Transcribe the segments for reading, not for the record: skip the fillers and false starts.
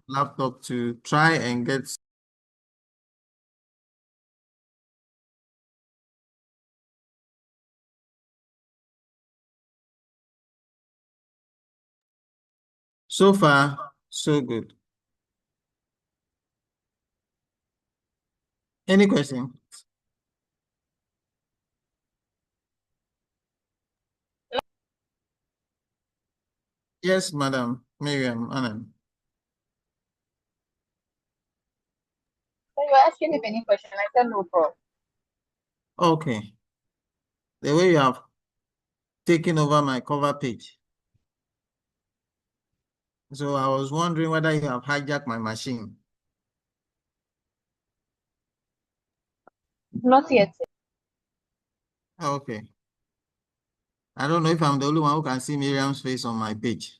laptop to try and get. So far, so good. Any question? Yes, Madam Miriam Anand. So you were asking if any question. I said no problem. Okay. The way you have taken over my cover page. So I was wondering whether you have hijacked my machine. Not yet. Okay. I don't know if I'm the only one who can see Miriam's face on my page.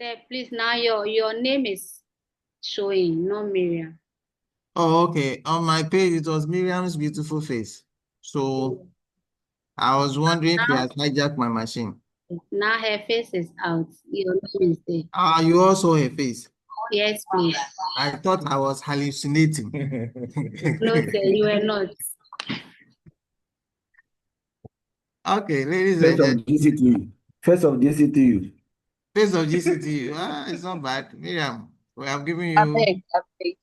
Sir, please, now your name is showing, not Miriam. Oh, okay. On my page, it was Miriam's beautiful face. So I was wondering if you had hijacked my machine. Now her face is out. Your name is there. Ah, you also her face. Yes, please. I thought I was hallucinating. No, sir, you are not. Okay, ladies First and of GCTU. First of GCTU. face of GCT. It's not bad. Miriam, we have given I you. beg, I beg.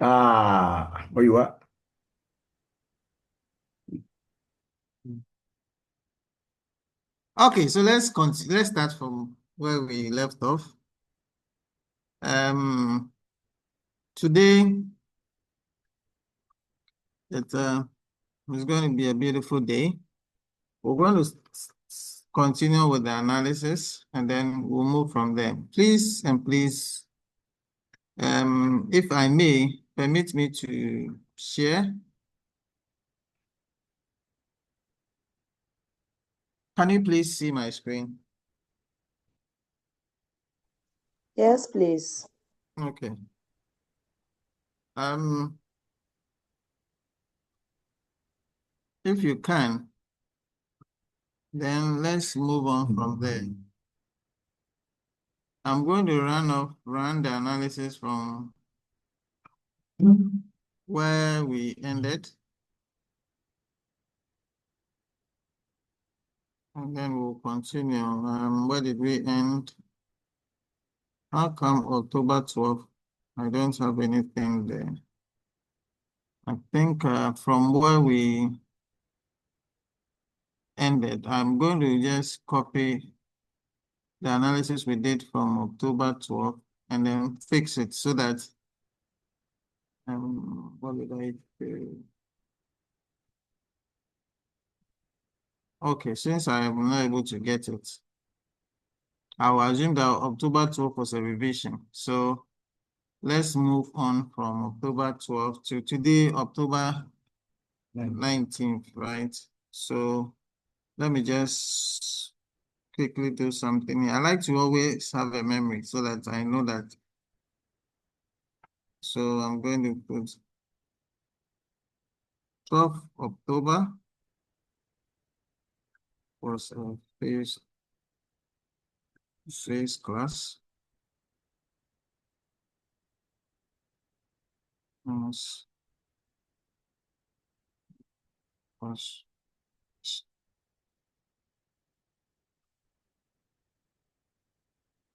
Ah, where you are? Okay, so let's continue. Let's start from where we left off. Today it's going to be a beautiful day. We're going to continue with the analysis and then we'll move from there. Please, if I may, permit me to share. Can you please see my screen? Yes, please. Okay. If you can, then let's move on from there. I'm going to run the analysis from where we ended. And then we'll continue. Where did we end? How come October 12th? I don't have anything there. I think from where we ended, I'm going to just copy the analysis we did from October 12th and then fix it so that what did I do? Okay, since I am not able to get it, I will assume that October 12th was a revision. So let's move on from October 12th to today, October 19th, right? So let me just quickly do something. I like to always have a memory so that I know that. So I'm going to put 12th October was a face class. Was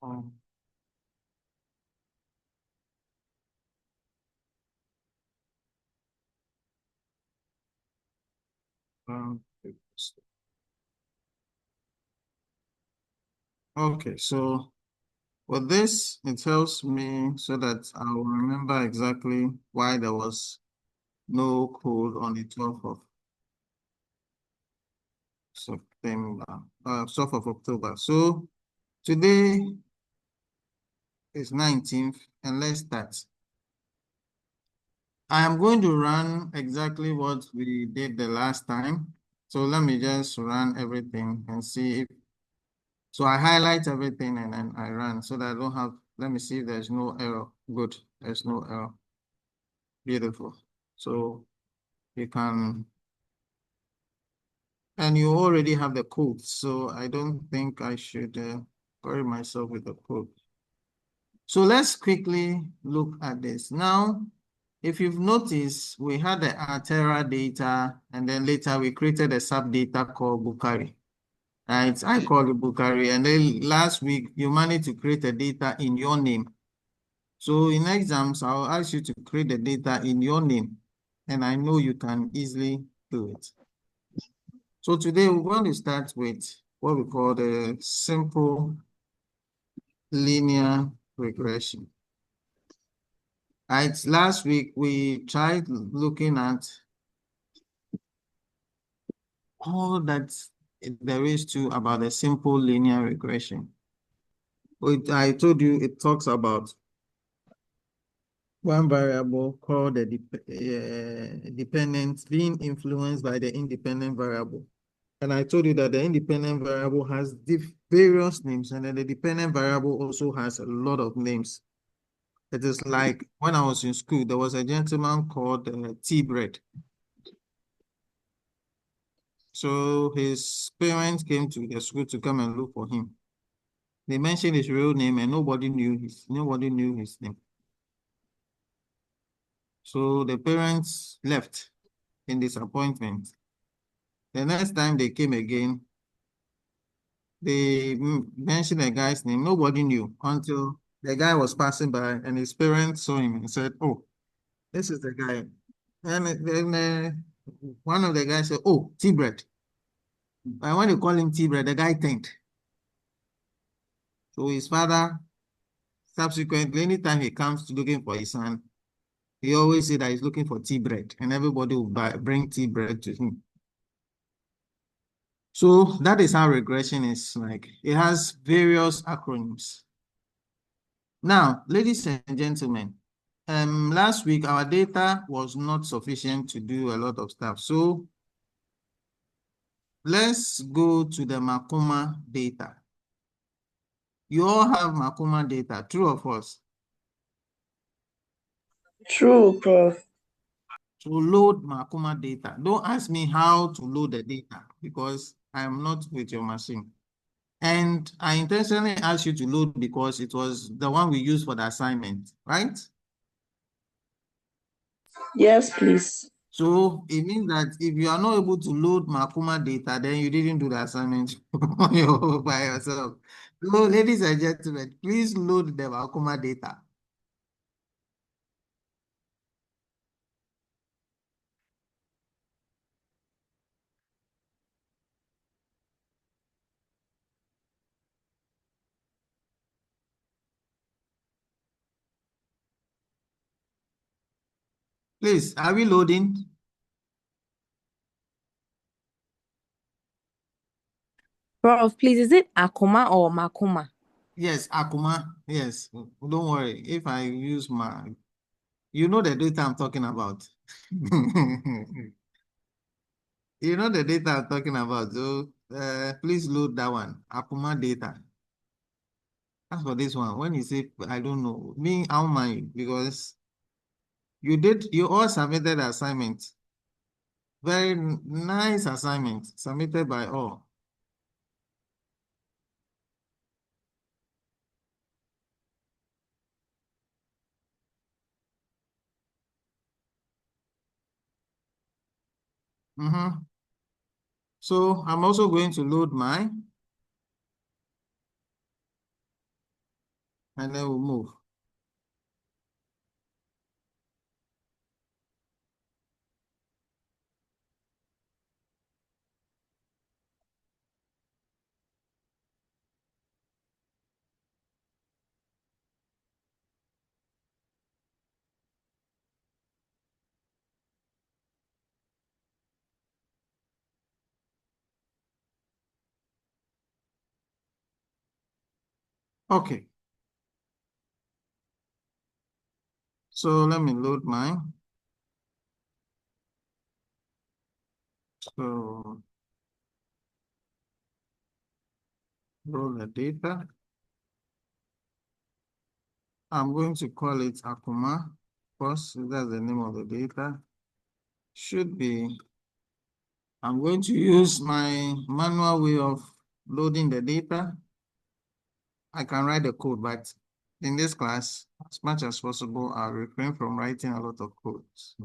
um, um, okay, so with this, it helps me so that I will remember exactly why there was no code on the 12th of September, 12th of October. So today is 19th, and let's start. I am going to run exactly what we did the last time. So let me just run everything and see if, so I highlight everything and then I run so that I don't have, let me see if there's no error. Good, there's no error. Beautiful. So you can And you already have the code, so I don't think I should worry myself with the code. So let's quickly look at this. Now, if you've noticed, we had the Altera data, and then later we created a sub-data called Bukhari. Right? I call it Bukhari, and then last week you managed to create a data in your name. So in exams, I'll ask you to create the data in your name, and I know you can easily do it. So today we're going to start with what we call the simple linear regression. Right, last week we tried looking at all that there is to about a simple linear regression. I told you it talks about one variable called the dependent being influenced by the independent variable. And I told you that the independent variable has various names, and then the dependent variable also has a lot of names. It is like when I was in school, there was a gentleman called T-Bread. So his parents came to the school to come and look for him. They mentioned his real name, and nobody knew his name. So the parents left in disappointment. The next time they came again, they mentioned a guy's name. Nobody knew until the guy was passing by, and his parents saw him and said, "Oh, this is the guy." And then one of the guys said, "Oh, T-Bread." And when they call him T-Bread, the guy thanked. So his father, subsequently, anytime he comes to looking for his son, he always say that he's looking for T-Bread, and everybody will bring T-Bread to him. So that is how regression is like. It has various acronyms. Now, ladies and gentlemen, last week our data was not sufficient to do a lot of stuff. So let's go to the Makoma data. You all have Makoma data, true or false? True, Prof. To load Makoma data. Don't ask me how to load the data because I am not with your machine. And I intentionally asked you to load because it was the one we used for the assignment, right? Yes, please. So it means that if you are not able to load Makoma data, then you didn't do the assignment by yourself. So, ladies and gentlemen, please load the Makoma data. Please, are we loading? Prof, please, is it Akuma or Makuma? Yes, Akuma. Yes, don't worry. If I use you know the data I'm talking about. You know the data I'm talking about. So please load that one, Akuma data. As for this one, when you say, I don't know, me, how mind, because you all submitted assignment. Very nice assignment submitted by all. So I'm also going to load mine, and then we'll move. Okay. So let me load mine. So roll the data. I'm going to call it Akuma. First, that's the name of the data. Should be I'm going to use my manual way of loading the data. I can write the code, but in this class, as much as possible, I'll refrain from writing a lot of codes.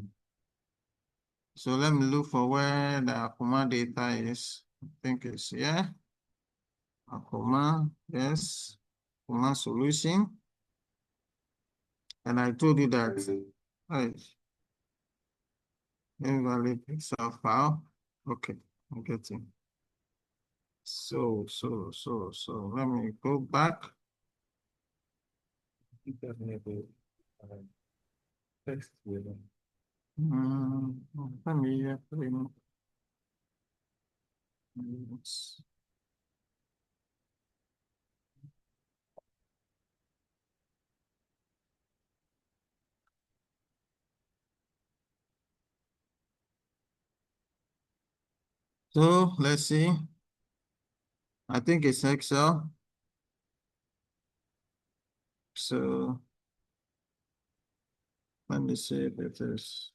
So let me look for where the Akuma data is. I think it's here. Akuma, yes. Akuma solution. And I told you that invalid pixel file. Okay, I'm getting. So let me go back. Text with them. Let me So let's see. I think it's Excel. So let me see if it is.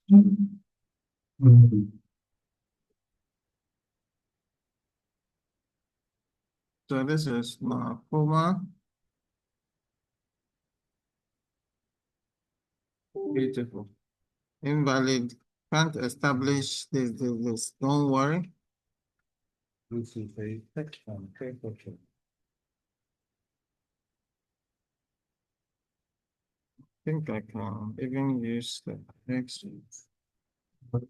So this is Akuma. Beautiful. Invalid. Can't establish this. Don't worry. This is a section. Okay. I think I can even use the next. Okay,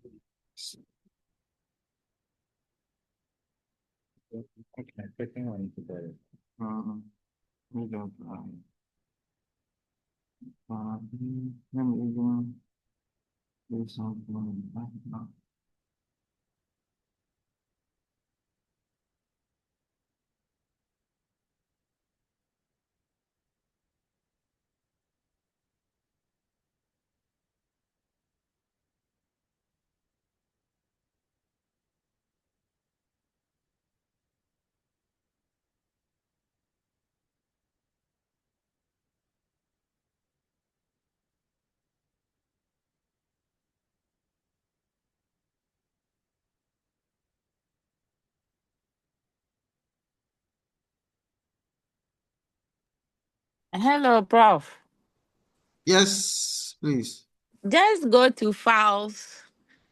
picking one today. We don't. Let me even do something. Hello, Prof. Yes, please. Just go to files.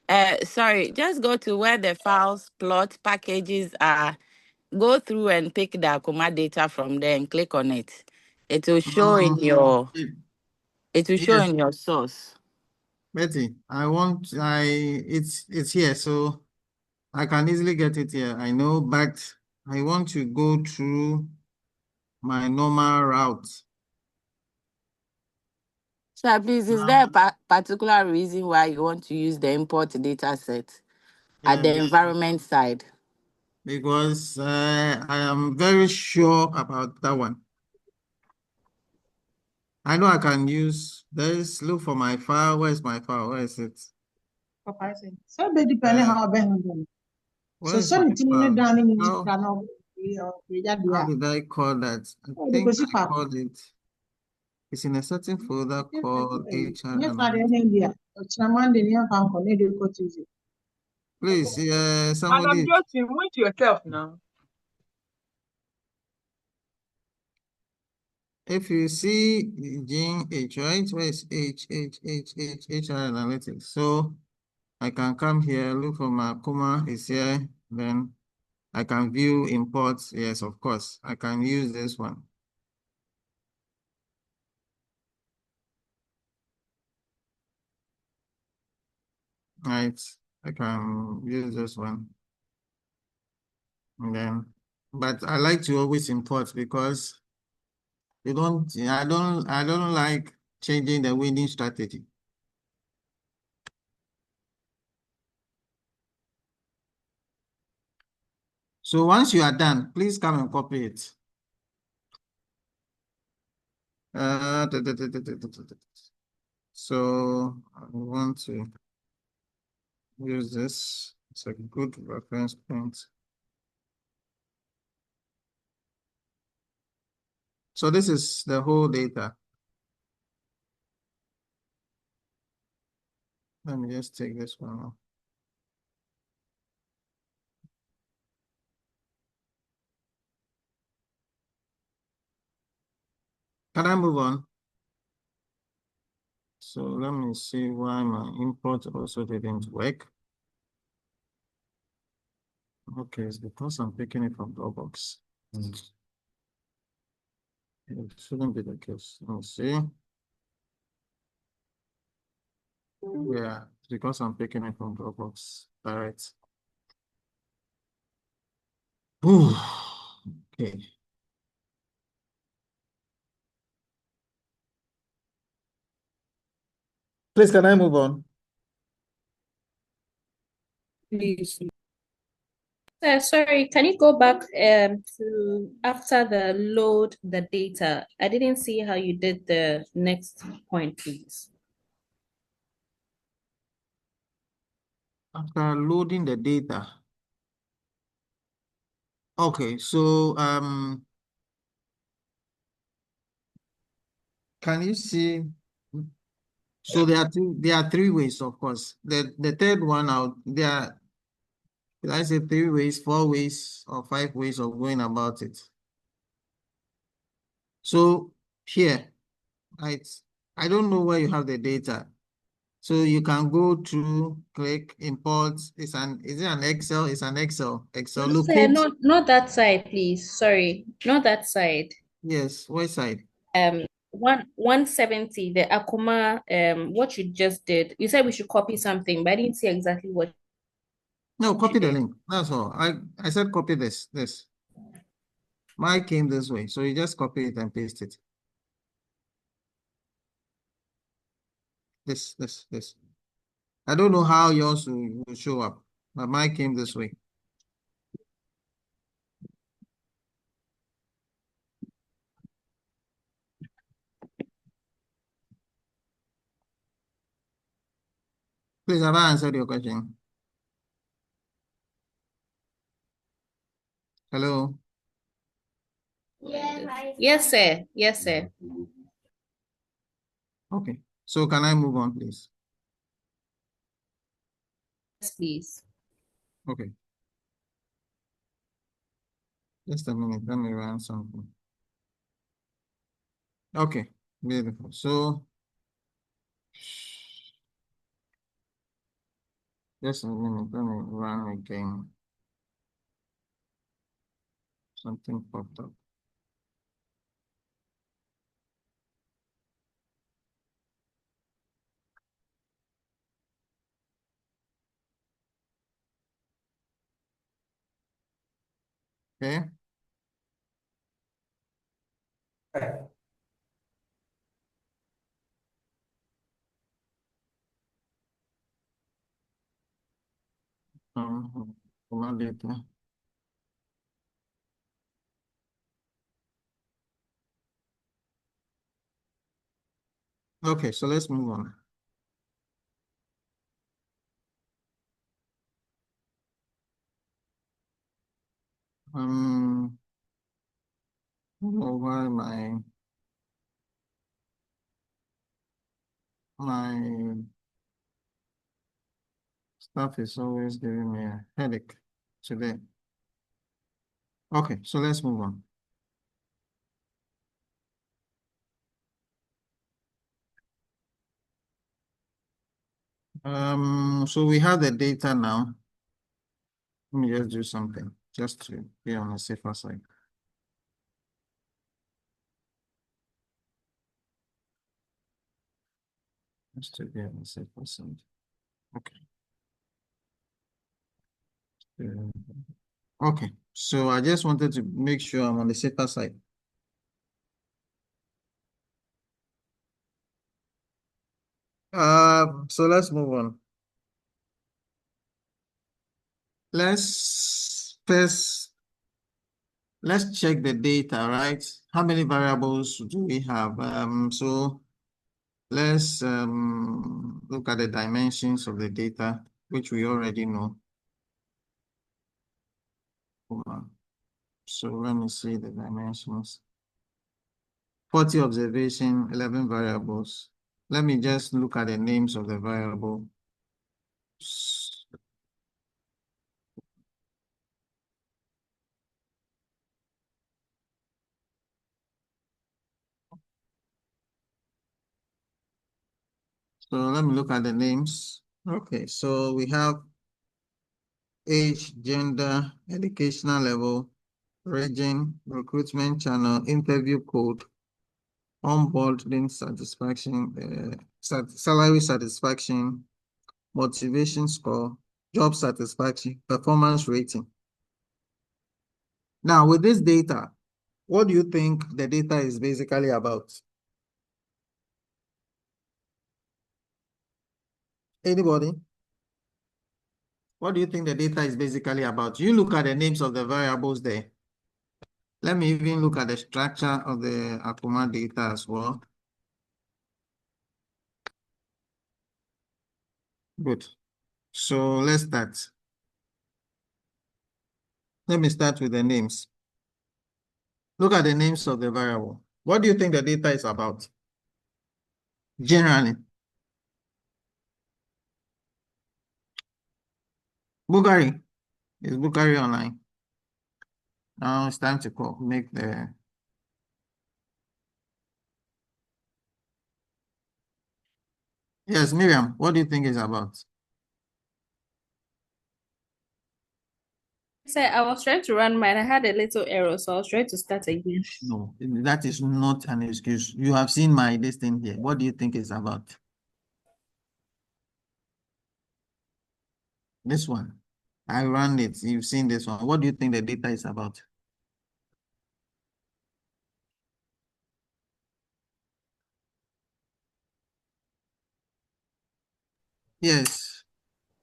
Just go to where the files, plot, packages are. Go through and pick the Akuma data from there and click on it. It will show in your. It will show Yes, in your source. Betty. It's here, so I can easily get it here. I know, but I want to go through my normal route. So please, is there a particular reason why you want to use the import data set at Yeah, the environment side? because I am very sure about that one. I know I can use this. Look for my file. Where's my file? Where is it? So be depending how be handle. So Where's my tini file? down in How, cano how did I call that? I think I called it. It's in a certain folder called HR Yes, I Analytics. in India. Chairman the near bank on the go to Please, Madam somebody. Johnson, mute yourself now. If you see Gene H, right? Where is HR Analytics? So I can come here, look for my Kuma is here, then I can view imports. Yes, of course. I can use this one. Right. I can use this one. And then, but I like to always import because I don't like changing the winning strategy. So once you are done, please come and copy it. So I want to use this. It's a good reference point. So this is the whole data. Let me just take this one off. Can I move on? So let me see why my import also didn't work. Okay, it's because I'm picking it from Dropbox. It shouldn't be the case. Let me see. Yeah, it's because I'm picking it from Dropbox. All right. Ooh, okay. Please, can I move on? Please. Sorry, can you go back to after the load the data? I didn't see how you did the next point, please. After loading the data. Okay, so can you see? So there are three ways, of course. The third one out there, did I say 3 ways, 4 ways, or 5 ways of going about it? So here, right, I don't know where you have the data. So you can go to click import. Is it an Excel? It's an Excel. Excel Sir, locate. not that side, please. Sorry, not that side. Yes, what side? 170, the Akuma, what you just did. You said we should copy something, but I didn't see exactly what No, you copy the did. link. That's all. I said copy this. Mine came this way, so you just copy it and paste it. This. I don't know how yours will show up, but mine came this way. Please, have I answered your question? Hello? Yes, sir. Yes, sir. Okay. So can I move on, please? Yes, please. Okay. Just a minute. Let me run something. Okay. Beautiful. So just a minute. Let me run again. Something popped up. Okay. Command data. Okay, so let's move on. I don't know why my stuff is always giving me a headache today. Okay, so let's move on. So we have the data now. Let me just do something just to be on the safer side. Just to be on the safer side. Okay. Okay, so I just wanted to make sure I'm on the safer side. So let's move on. Let's check the data, right? How many variables do we have? So let's look at the dimensions of the data, which we already know. So let me see the dimensions. 40 observation, 11 variables. Let me just look at the names of the variable. So let me look at the names. Okay, so we have age, gender, educational level, region, recruitment channel, interview code, onboarding satisfaction, salary satisfaction, motivation score, job satisfaction, performance rating. Now, with this data, what do you think the data is basically about? Anybody? What do you think the data is basically about? You look at the names of the variables there. Let me even look at the structure of the Akuma data as well. Good. So let's start. Let me start with the names. Look at the names of the variable. What do you think the data is about? Generally. Bugari. Is Bugari online? Now it's time to make the... Yes, Miriam, what do you think it's about? So I was trying to run mine. I had a little error, so I was trying to start again. No, that is not an excuse. You have seen my this thing here. What do you think it's about? This one. I ran it. You've seen this one. What do you think the data is about? Yes,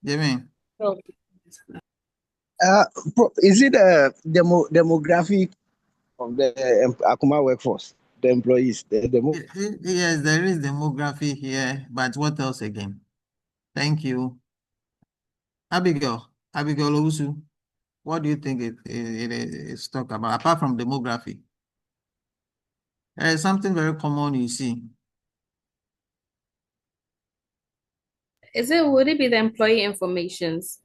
Jimmy. Is it a demographic of the Akuma workforce, the employees? Yes, there is demography here, but what else again? Thank you. Abigail Owusu, what do you think it's talk about, apart from demography? There is something very common you see. Would it be the employee informations?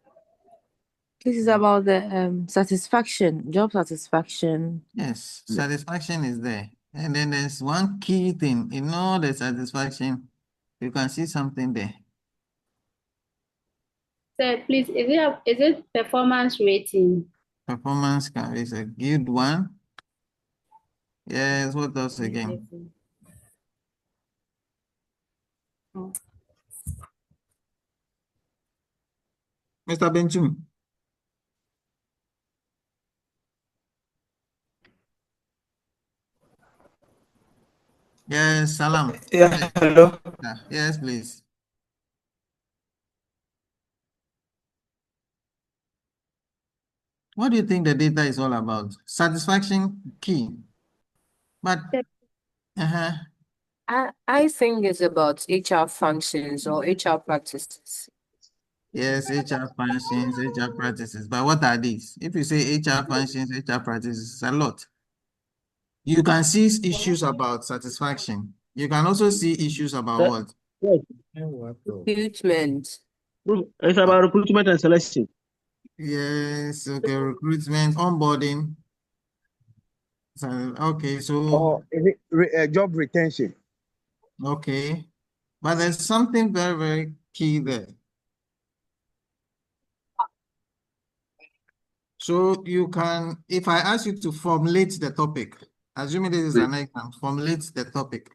This is about the satisfaction, job satisfaction. Yes, satisfaction is there. And then there's one key thing. In all the satisfaction, you can see something there. Sir, please, is it performance rating? Performance is a good one. Yes, what else again? Mr. Benchum. Yes, Salam. Yeah, hello. Yes, please. What do you think the data is all about? Satisfaction key. But I think it's about HR functions or HR practices. yes, HR functions, HR practices. But what are these? If you say HR functions, HR practices, it's a lot. You can see issues about satisfaction. You can also see issues about what? Recruitment. It's about recruitment and selection. Yes, okay, recruitment, onboarding. So, okay, so... Or is it job retention? Okay, but there's something very, very key there. So you can, if I ask you to formulate the topic, assuming this is an exam, formulate the topic.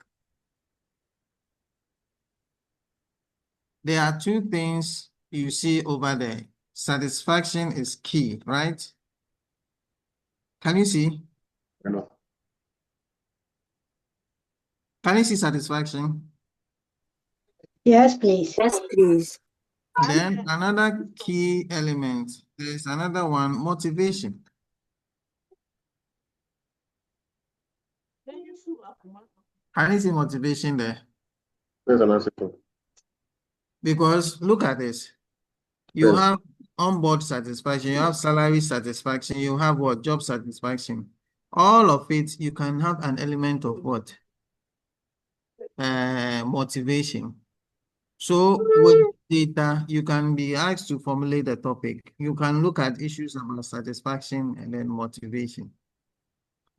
There are two things you see over there. Satisfaction is key, right? Can you see? Hello. Can you see satisfaction? Yes, please. Yes, please. Then another key element, there's another one, motivation. Can you see motivation there? There's an answer. Because look at this. You have onboard satisfaction, you have salary satisfaction, you have what? Job satisfaction. All of it, you can have an element of what? Motivation. So with data, you can be asked to formulate a topic. You can look at issues about satisfaction and then motivation.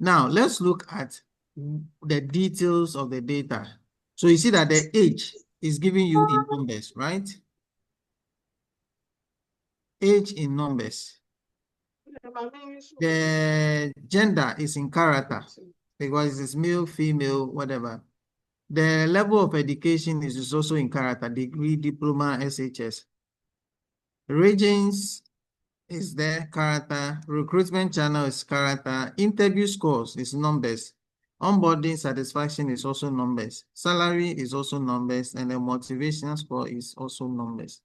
Now, let's look at the details of the data. So you see that the age is giving you in numbers, right? Age in numbers. The gender is in character because it's male, female, whatever. The level of education is also in character, degree, diploma, SHS. Regions is there, character. Recruitment channel is character. Interview scores is numbers. Onboarding satisfaction is also numbers. Salary is also numbers. And the motivational score is also numbers.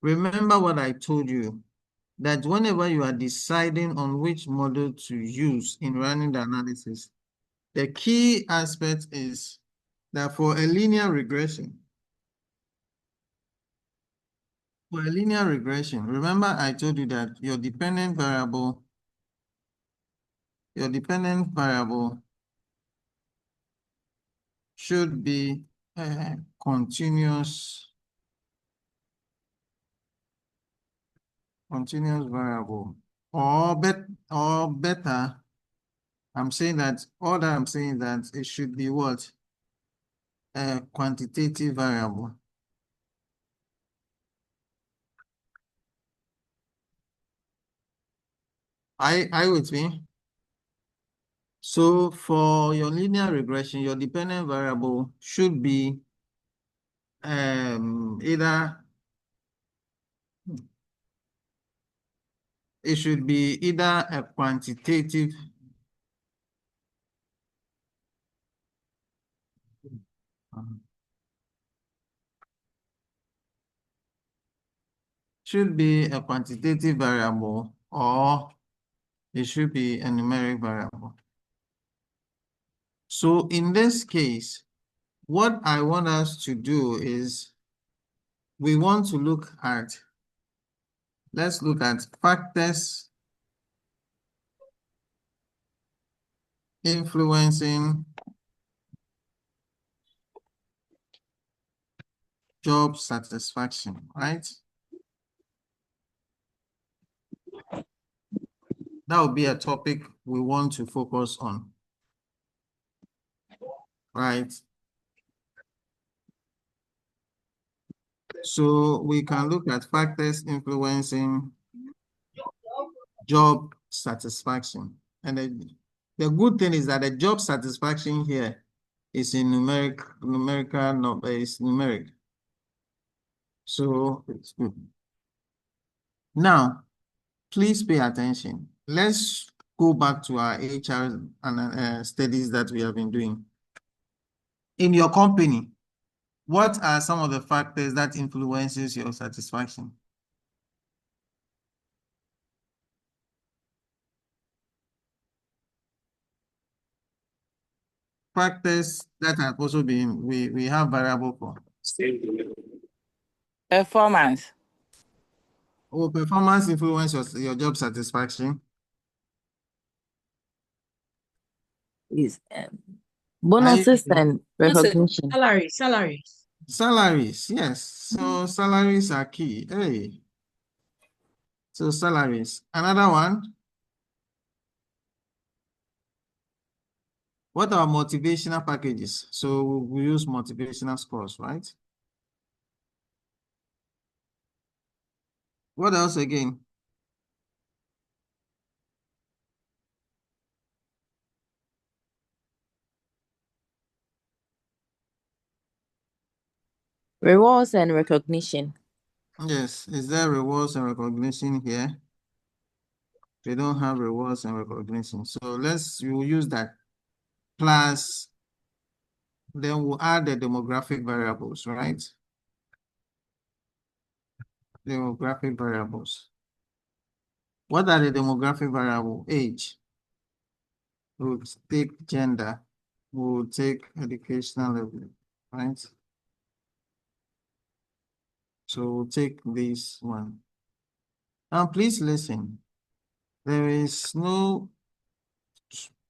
Remember what I told you, that whenever you are deciding on which model to use in running the analysis, the key aspect is that for a linear regression, remember I told you that your dependent variable should be a continuous variable, or better, I'm saying that it should be what? A quantitative variable. Are you with me? So for your linear regression, your dependent variable should be either a quantitative variable, or it should be a numeric variable. So in this case, what I want us to do is we want to let's look at factors influencing job satisfaction, right? That would be a topic we want to focus on, right? So we can look at factors influencing job satisfaction. And the good thing is that the job satisfaction here is in numeric. So it's good. Now, please pay attention. Let's go back to our HR and studies that we have been doing. In your company, what are some of the factors that influences your satisfaction? Factors that have also been, we have variable for. Performance. Oh, performance influence your job satisfaction. Is bonuses and recognition. Salaries. Yes. So salaries are key. Hey. So salaries. Another one. What are motivational packages? So we use motivational scores, right? What else again? Rewards and recognition. Yes. Is there rewards and recognition here? We don't have rewards and recognition. So we'll use that. Plus, then we'll add the demographic variables, right? Demographic variables. What are the demographic variables? Age. We'll take gender. We'll take educational level, right? So we'll take this one. Now, please listen. There is no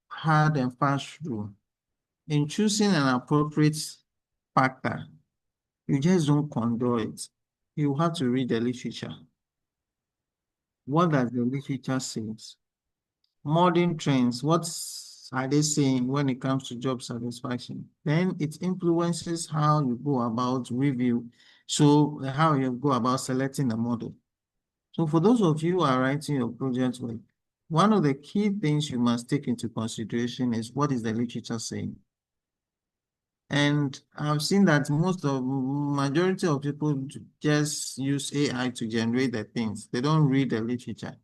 hard and fast rule. In choosing an appropriate factor, you just don't condone it. You have to read the literature. What does the literature say? Modern trends. What are they saying when it comes to job satisfaction? Then it influences how you go about review. So how you go about selecting a model. So for those of you who are writing your project work, one of the key things you must take into consideration is what is the literature saying. And I've seen that majority of people just use AI to generate the things. They don't read the literature.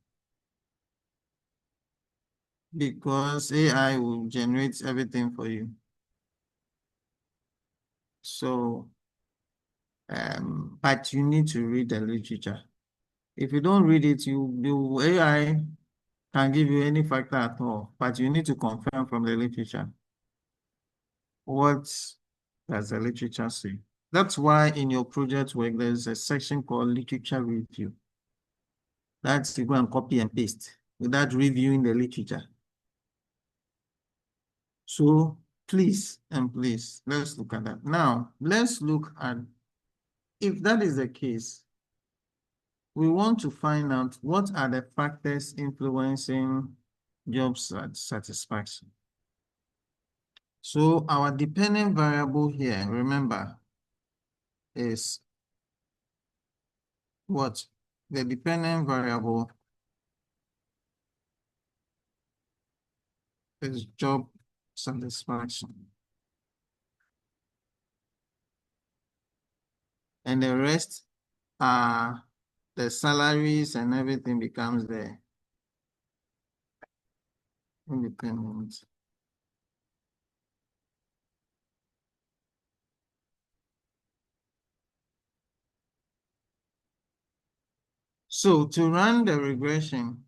Because AI will generate everything for you. So, but you need to read the literature. If you don't read it, AI can give you any factor at all, but you need to confirm from the literature. What does the literature say? That's why in your project work, there's a section called literature review. That's you go and copy and paste without reviewing the literature. So please, let's look at that. Now, let's look at, if that is the case, we want to find out what are the factors influencing job satisfaction. So our dependent variable here, remember, is what? The dependent variable is job satisfaction. And the rest are the salaries and everything becomes the independent. So to run the regression,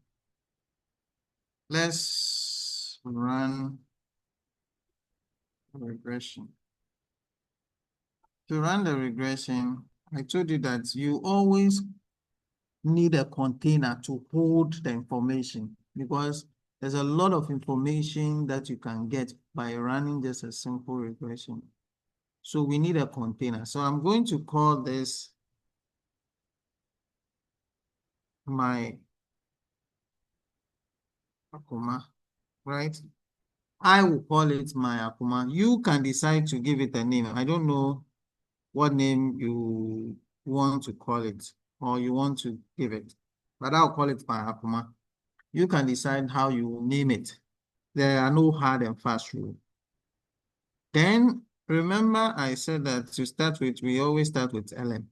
let's run regression. To run the regression, I told you that you always need a container to hold the information because there's a lot of information that you can get by running just a simple regression. So we need a container. So I'm going to call this my Akuma, right? I will call it my Akuma. You can decide to give it a name. I don't know what name you want to call it or you want to give it, but I'll call it my Akuma. You can decide how you name it. There are no hard and fast rules. Then remember I said that to start with, we always start with LM,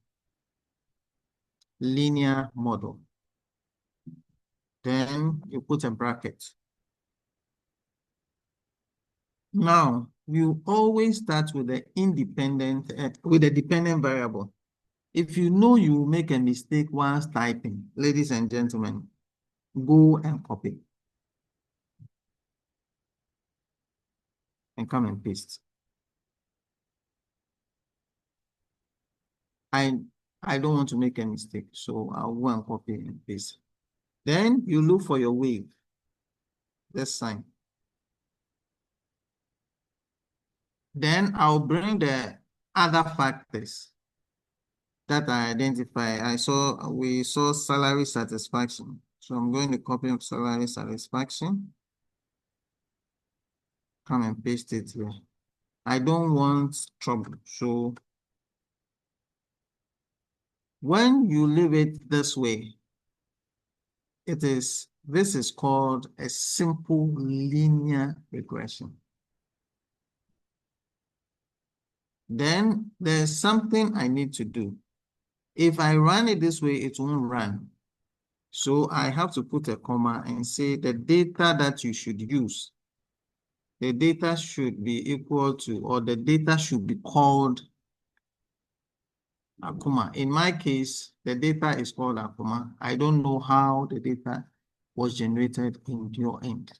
linear model. Then you put a bracket. Now, you always start with the dependent variable. If you know you make a mistake whilst typing, ladies and gentlemen, go and copy and come and paste. I don't want to make a mistake, so I'll go and copy and paste. Then you look for your wave, this sign. Then I'll bring the other factors that I identify. We saw salary satisfaction. So I'm going to copy up salary satisfaction. Come and paste it here. I don't want trouble. So when you leave it this way, this is called a simple linear regression. Then there's something I need to do. If I run it this way, it won't run. So I have to put a comma and say the data that you should use, the data should be equal to, or the data should be called Akuma. In my case, the data is called Akuma. I don't know how the data was generated in your end.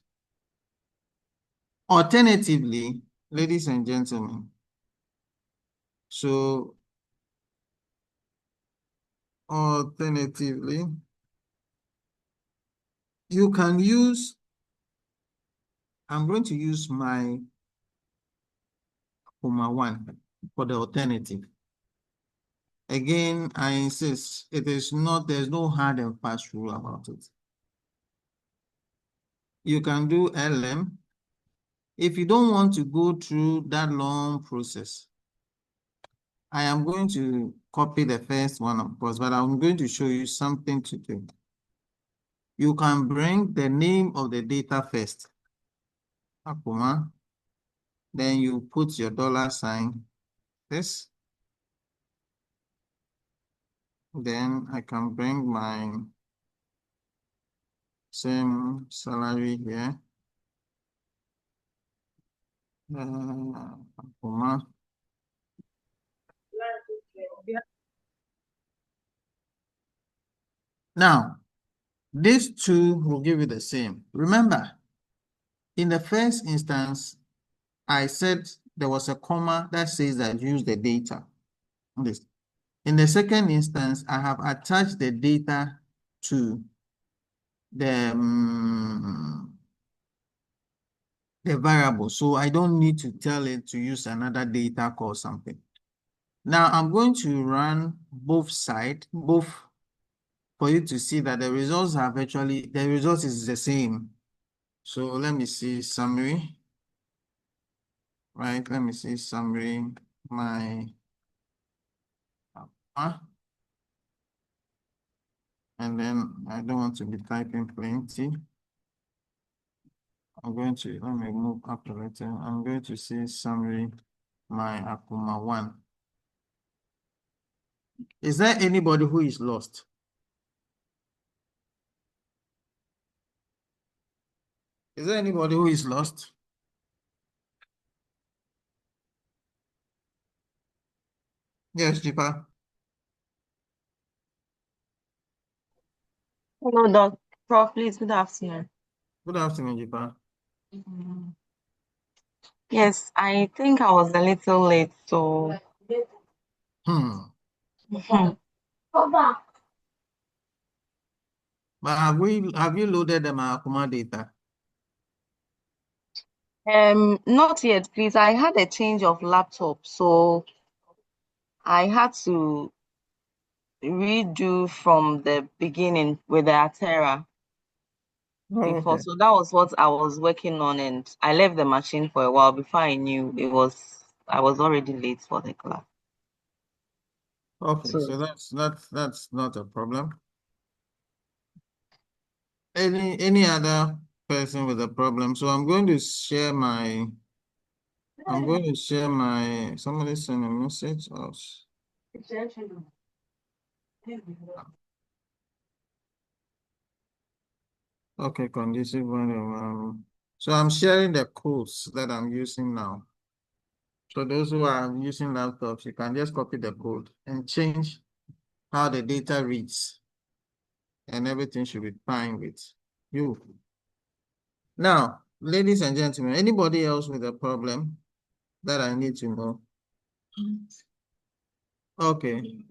Alternatively, ladies and gentlemen, so alternatively, you can use, I'm going to use my Akuma 1 for the alternative. Again, I insist, there's no hard and fast rule about it. You can do LM, If you don't want to go through that long process, I am going to copy the first one, of course, but I'm going to show you something to do. You can bring the name of the data first, Akuma. Then you put your $sign, this. Then I can bring my same salary here. Akuma. Now, these two will give you the same. Remember, in the first instance, I said there was a comma that says that use the data. This. In the second instance, I have attached the data to the variable, so I don't need to tell it to use another data or something. Now I'm going to run both sides, both, for you to see that the results have actually, the result is the same. So let me see summary, right? Let me see summary, my, and then I don't want to be typing plenty. I'm going to, let me move up a little. I'm going to see summary, my Akuma 1. Is there anybody who is lost? Is there anybody who is lost? Yes, Jipa. Hello, Doc. Prof, please, good afternoon. Good afternoon, Jipa. Yes, I think I was a little late, so. But have you loaded the Akuma data? Not yet, please. I had a change of laptop, so I had to redo from the beginning with the Atera before. Okay. So that was what I was working on, and I left the machine for a while before I knew I was already late for the class. Okay, So so that's not a problem. Any other person with a problem? So I'm going to share my somebody send a message. Oh, okay, conducive one. So I'm sharing the codes that I'm using now. So those who are using laptops, you can just copy the code and change how the data reads, and everything should be fine with you. Now, ladies and gentlemen, anybody else with a problem that I need to know? Okay.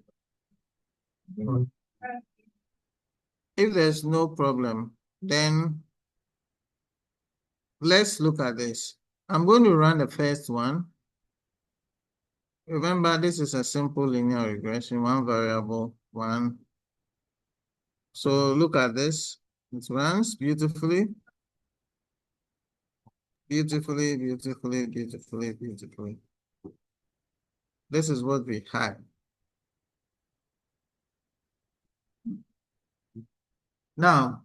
If there's no problem, then let's look at this. I'm going to run the first one. Remember, this is a simple linear regression, one variable, one. So look at this. It runs beautifully. Beautifully, beautifully, beautifully, beautifully. This is what we had. Now,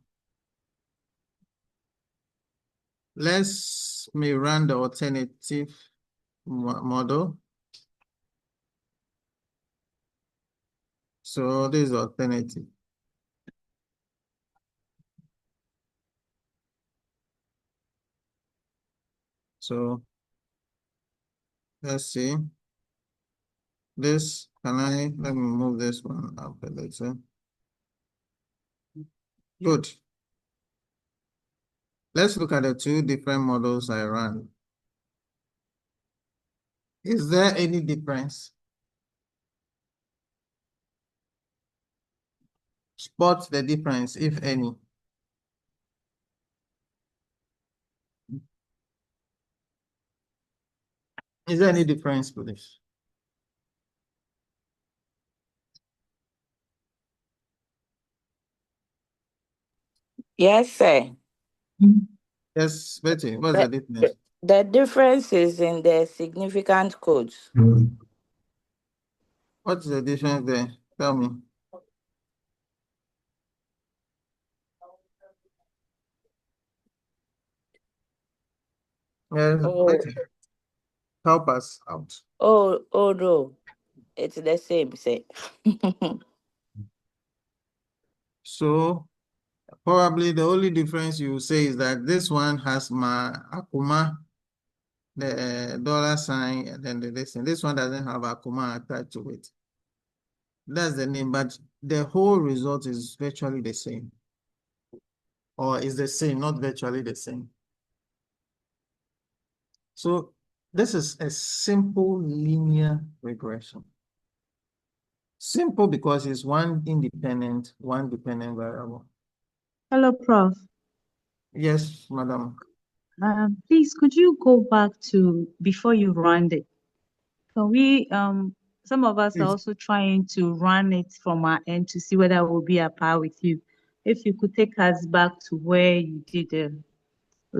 let's me run the alternative model. So this is alternative. So let's see. This, let me move this one up a little. Good. Let's look at the two different models I ran. Is there any difference? Spot the difference, if any. Is there any difference, please? Yes, sir. Yes, Betty, what's the difference? The difference is in the significant codes. What's the difference there? Tell me. Yes, Oh, help us out. oh no, it's the same. Say. So probably the only difference you say is that this one has my Akuma, the dollar sign, and then the this thing. This one doesn't have Akuma attached to it. That's the name, but the whole result is virtually the same. Or is the same, not virtually the same. So this is a simple linear regression. Simple because it's one independent, one dependent variable. Hello, Prof. Yes, madam. Please, could you go back to before you run it? Can we, some of us are Please. also trying to run it from our end to see whether we'll be at par with you. If you could take us back to where you did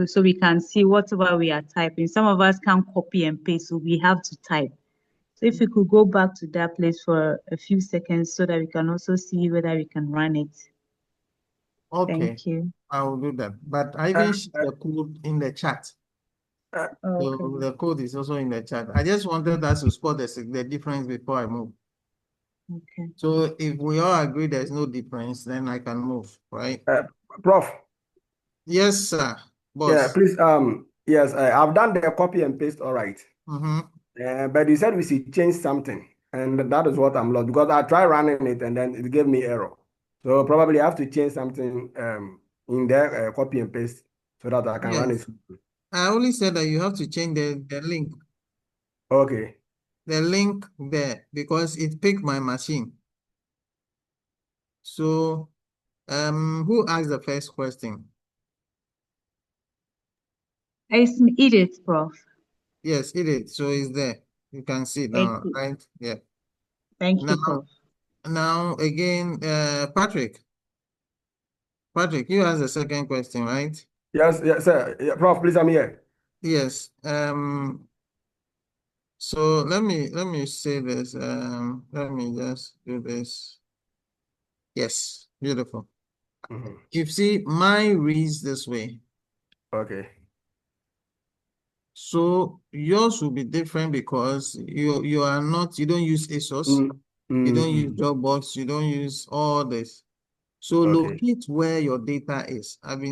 so we can see whatever we are typing. Some of us can't copy and paste, so we have to type. So if you could go back to that place for a few seconds so that we can also see whether we can run it. Okay, Thank you. I will do that. But I even shared the code in the chat. So Okay. the code is also in the chat. I just wanted us to spot the difference before I move. Okay. So if we all agree there's no difference, then I can move, right? Prof. Yes, sir. Yeah, Boss. please. Yes, I've done the copy and paste. All right. But you said we should change something, and that is what I'm lost because I tried running it and then it gave me error. So probably I have to change something in there, copy and paste, so that I can run it. Yes. I only said that you have to change the link. Okay. The link there because it picked my machine. So who asked the first question? It's Edith, Prof. Yes, it is. So it's there. You can see it Thank now, you. right? Yeah. Thank Now, you, Prof. now again, Patrick. Patrick, you asked the second question, right? Yes, yes, sir. Yeah, Prof, please, I'm here. Yes. So let me say this. Let me just do this. Yes, beautiful. You see, mine reads this way. Okay. So yours will be different because you are not, you don't use ASOS, you don't use Dropbox, you don't use all this. So Okay. locate where your data is. I've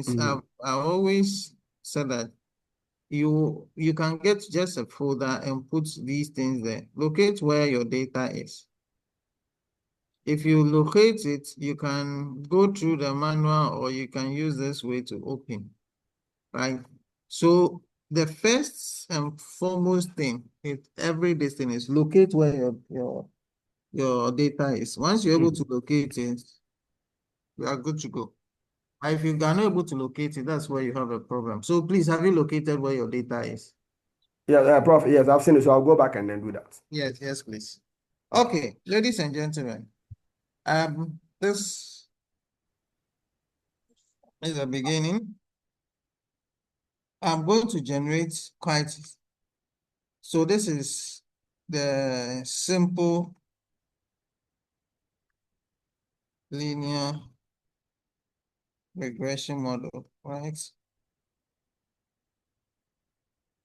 always said that you can get just a folder and put these things there. Locate where your data is. If you locate it, you can go through the manual or you can use this way to open, right? So the first and foremost thing in every thing is locate where your data is. Once you're able to locate it, you are good to go. And if you're not able to locate it, that's where you have a problem. So please, have you located where your data is? Yeah, Prof, yes, I've seen it, so I'll go back and then do that. Yes, please. Okay, ladies and gentlemen, this is the beginning. I'm going to generate quite, so this is the simple linear regression model, right?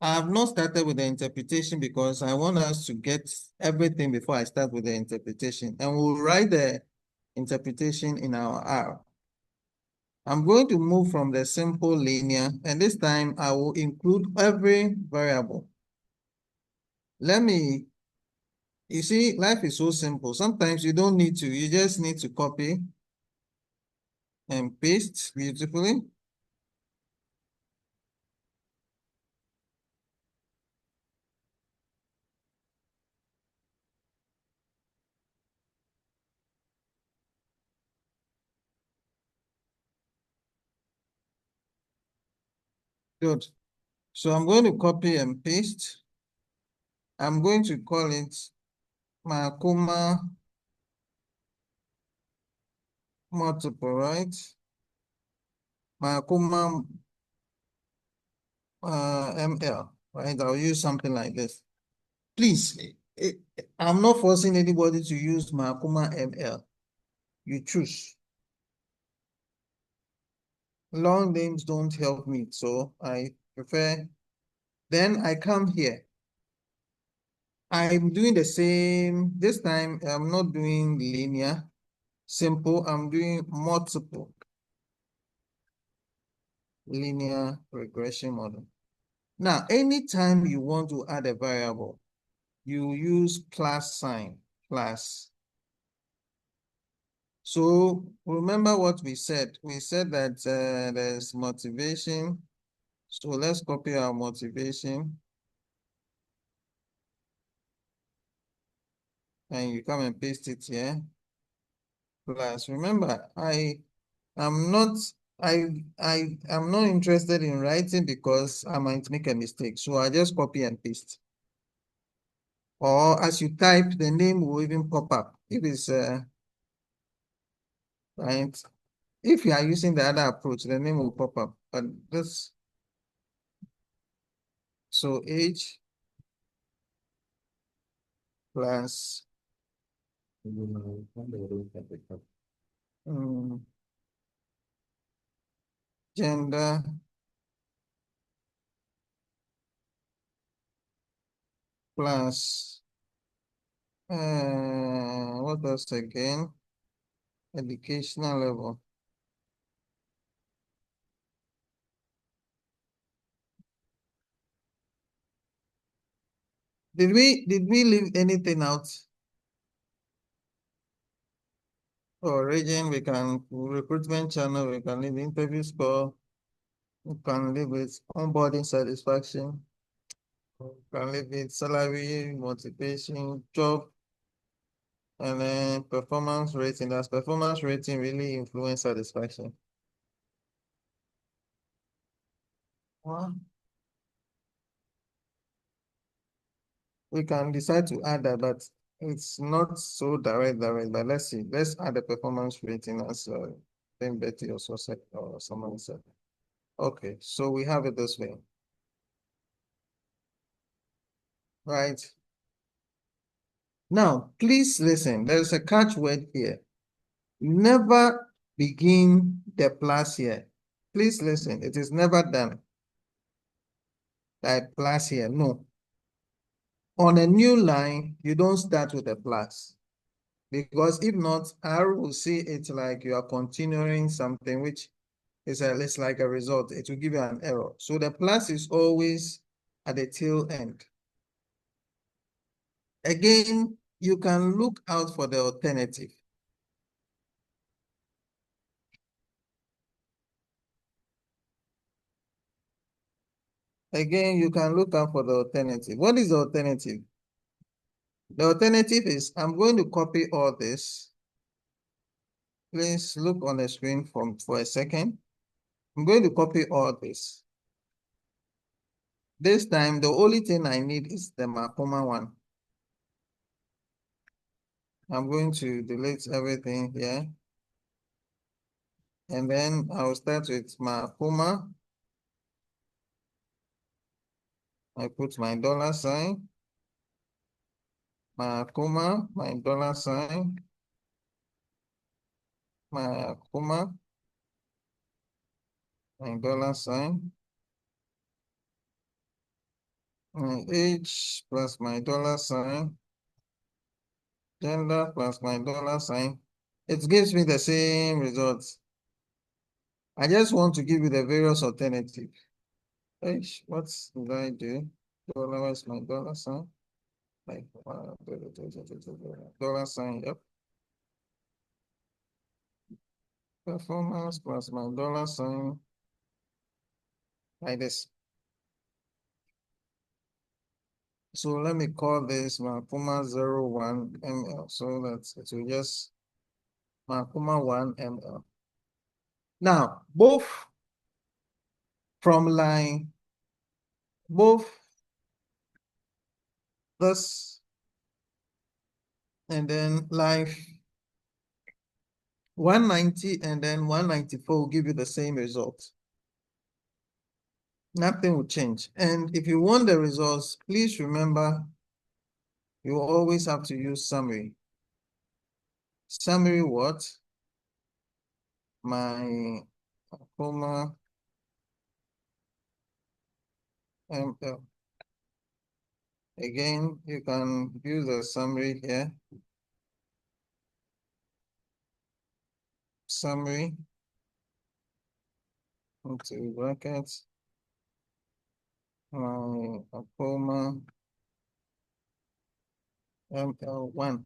I have not started with the interpretation because I want us to get everything before I start with the interpretation. And we'll write the interpretation in our R. I'm going to move from the simple linear, and this time I will include every variable. You see, life is so simple. Sometimes you don't need to, you just need to copy and paste beautifully. Good. So I'm going to copy and paste. I'm going to call it Makuma multiple, right? Makuma ml, right? I'll use something like this. Please, I'm not forcing anybody to use Makuma ml. You choose. Long names don't help me, so I prefer. Then I come here. I'm doing the same. This time I'm not doing linear, simple. I'm doing multiple linear regression model. Now, anytime you want to add a variable, you use plus sign, plus. So remember what we said. We said that there's motivation. So let's copy our motivation. And you come and paste it here. Plus, remember, I'm not interested in writing because I might make a mistake. So I just copy and paste. Or as you type, the name will even pop up. If it's right. If you are using the other approach, the name will pop up. But this, so age plus gender plus what else again? Educational level. Did we leave anything out? Or region, we can recruitment channel, we can leave interview score, we can leave it onboarding satisfaction, we can leave it salary, motivation, job, and then performance rating. Does performance rating really influence satisfaction? Well, we can decide to add that, but it's not so direct. But let's see. Let's add the performance rating as then Betty also said, or someone said. Okay, so we have it this way. Right. Now, please listen. There's a catch word here. Never begin the plus here. Please listen. It is never done. Like plus here. No. On a new line, you don't start with a plus. Because if not, R will see it like you are continuing something which is it's like a result. It will give you an error. So the plus is always at the tail end. Again, you can look out for the alternative. Again, you can look out for the alternative. What is the alternative? The alternative is I'm going to copy all this. Please look on the screen for a second. I'm going to copy all this. This time, the only thing I need is the Makoma one. I'm going to delete everything here. And then I'll start with Makoma. I put my $sign. Makoma, my $sign. Makoma, my $sign. My age plus my $sign. Gender plus my $sign. It gives me the same results. I just want to give you the various alternatives. What did I do? Dollar is my $sign. Like $sign, yep. Performance plus my $sign. Like this. So let me call this my Puma 01 ml so that it will just my Puma 1 ml. Now, both from line, both this and then line 190 and then 194 will give you the same result. Nothing will change. And if you want the results, please remember you always have to use summary. Summary what? My comma ML. Again, you can use a summary here. Summary into brackets. My comma ML1.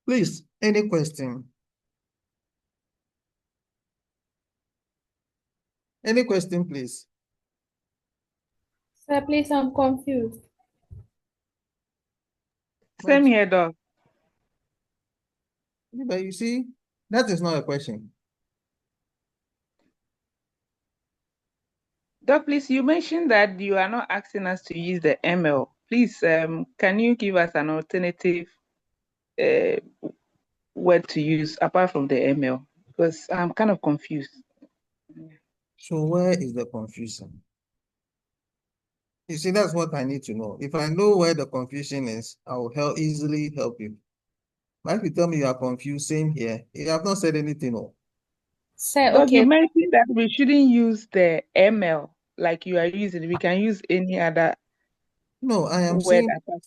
Please, any question? Any question, please? Sir, please, I'm confused. Same here, Doc. But you see, that is not a question. Doc, please, you mentioned that you are not asking us to use the ML. Please, can you give us an alternative word to use apart from the ML? Because I'm kind of confused. So where is the confusion? You see, that's what I need to know. If I know where the confusion is, I will easily help you. But if you tell me you are confused, same here. You have not said anything. No. Sir, Doc, you okay. mentioned that we shouldn't use the ML like you are using. We can use any other No, I am word saying, apart.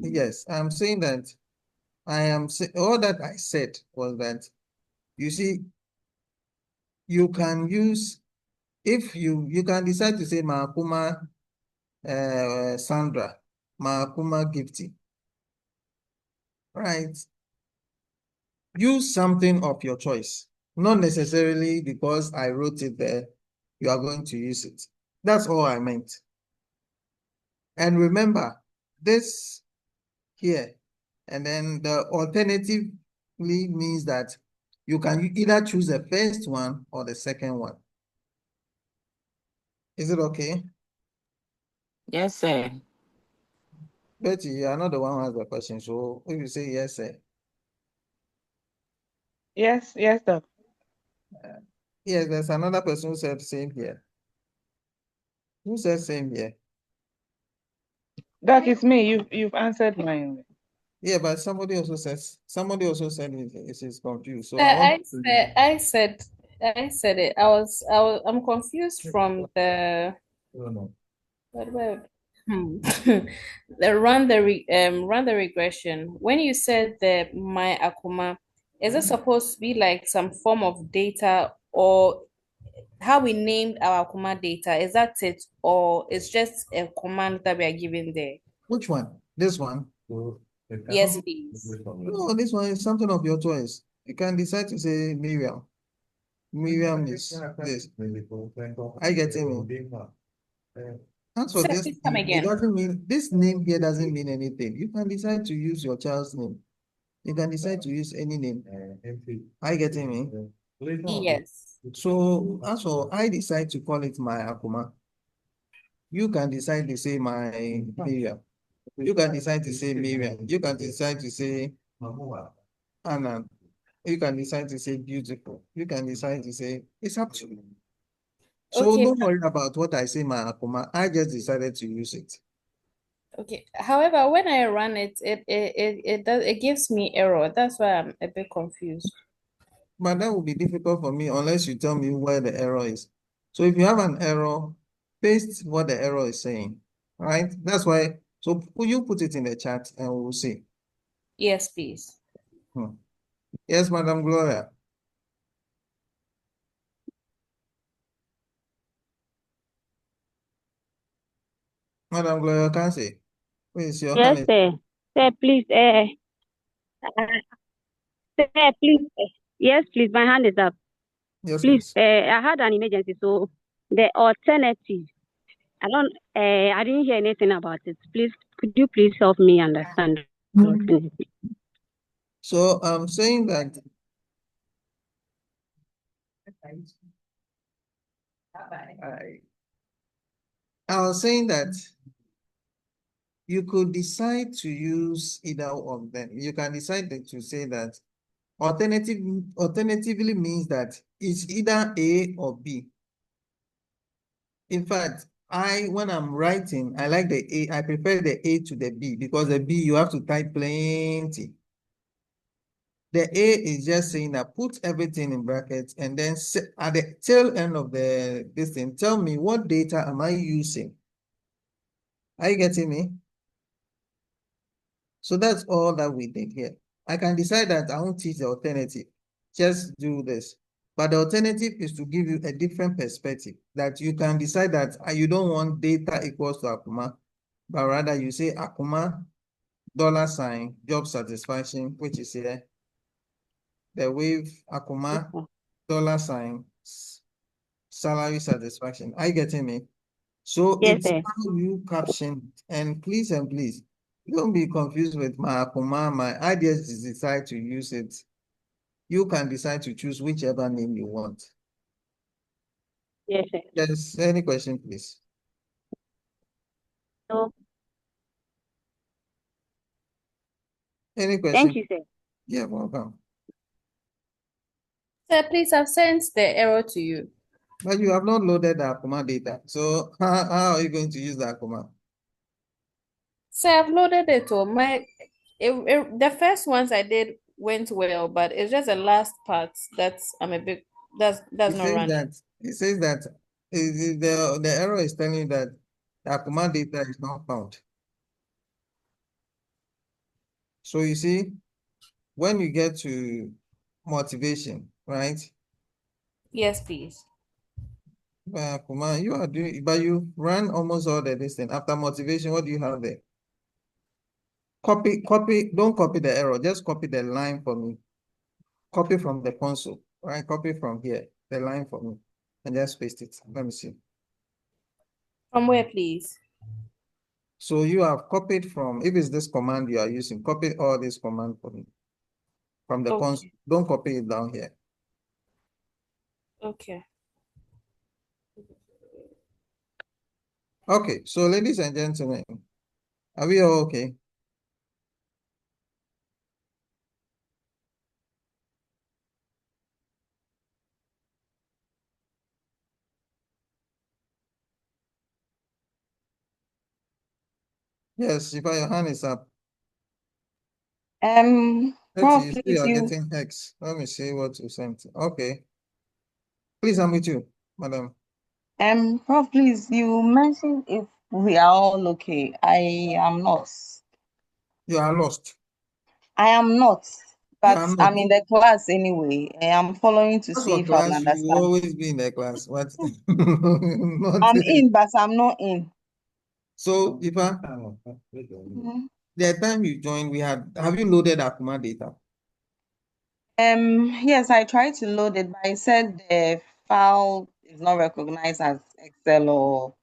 yes, I am saying that all that I said was that, you see, you can use, if you can decide to say Mahakuma Sandra, Mahakuma Gifty, right? Use something of your choice, not necessarily because I wrote it there, you are going to use it. That's all I meant. And remember, this here, and then the alternatively means that you can either choose the first one or the second one. Is it okay? Yes, sir. Betty, you are not the one who has the question, so if you say yes, sir. Yes, Doc. Yes, there's another person who said same here. Who said same here? Doc, it's me. You've answered mine. Yeah, but somebody also said it is confused. So Sir, I want I said it. I'm confused from the what word? The run the regression. When you said the my Akuma, is it supposed to be like some form of data or how we named our Akuma data? Is that it, or it's just a command that we are giving there? Which one? This one? Yes, please. No, this one is something of your choice. You can decide to say Miriam. Miriam is this. I get it. As for Sir, this, please come it again. doesn't mean, this name here doesn't mean anything. You can decide to use your child's name. You can decide to use any name. I get me. Yes. So as for I decide to call it my Akuma, you can decide to say my Miriam. You can decide to say Miriam. You can decide to say Anna. You can decide to say beautiful. You can decide to say, it's up to you. So Okay. don't worry about what I say, my Akuma. I just decided to use it. Okay. However, when I run it, it gives me error. That's why I'm a bit confused. But that will be difficult for me unless you tell me where the error is. So if you have an error, paste what the error is saying, right? That's why, so you put it in the chat and we'll see. Yes, please. Yes, Madam Gloria. Madam Gloria, can say, please, your Yes, hand is. sir. Sir, please, sir, please. Yes, please. My hand is up. Yes, Please, please. I had an emergency, so the alternative. I didn't hear anything about it. Please, could you please help me understand the alternative? So I'm saying that I was saying that you could decide to use either of them. You can decide to say that Alternatively means that it's either A or B. In fact, when I'm writing, I like the A. I prefer the A to the B because the B, you have to type plenty. The A is just saying that put everything in brackets and then at the tail end of this thing, tell me what data am I using? Are you getting me? So that's all that we did here. I can decide that I won't teach the alternative. Just do this. But the alternative is to give you a different perspective that you can decide that you don't want data equals to Akuma, but rather you say Akuma $, job satisfaction, which is here. The wave Akuma $, salary satisfaction. Are you getting me? So Yes, it's sir. how you caption it. And please, don't be confused with my Akuma. I just decide to use it. You can decide to choose whichever name you want. Yes, sir. Yes, any question, please? So, Any thank question? you, sir. Yeah, welcome. Sir, please, I've sent the error to you. But you have not loaded the Akuma data. So how are you going to use the Akuma? Sir, I've loaded it. The first ones I did went well, but it's just the last part that's I'm a bit that's It not says running. that the error is telling you that the Akuma data is not found. So you see, when you get to motivation, right? Yes, please. Akuma, you are doing, but you run almost all the distance. After motivation, what do you have there? Copy, don't copy the error, just copy the line for me. Copy from the console, right? Copy from here, the line for me, and just paste it. Let me see. From where, please? So you have copied from, if it's this command you are using, copy all this command for me. From the console. Okay. Don't copy it down here. Okay. Okay, so ladies and gentlemen, are we all okay? Yes, if your hand is up. Let's Prof, see, you please, are getting X. Let me see what you sent. Okay. Please, I'm with you, madam. Prof, please, you mentioned if we are all okay. I am not. You are lost. I am not, You but are not. I'm in the class anyway. I am following to That's see for if I will class, you understand. always be in the class. What? Not I'm in, but I'm not in. So, Ifa, Mhm. the time you joined, have you loaded Akuma data? Yes, I tried to load it, but I said the file is not recognized as Excel or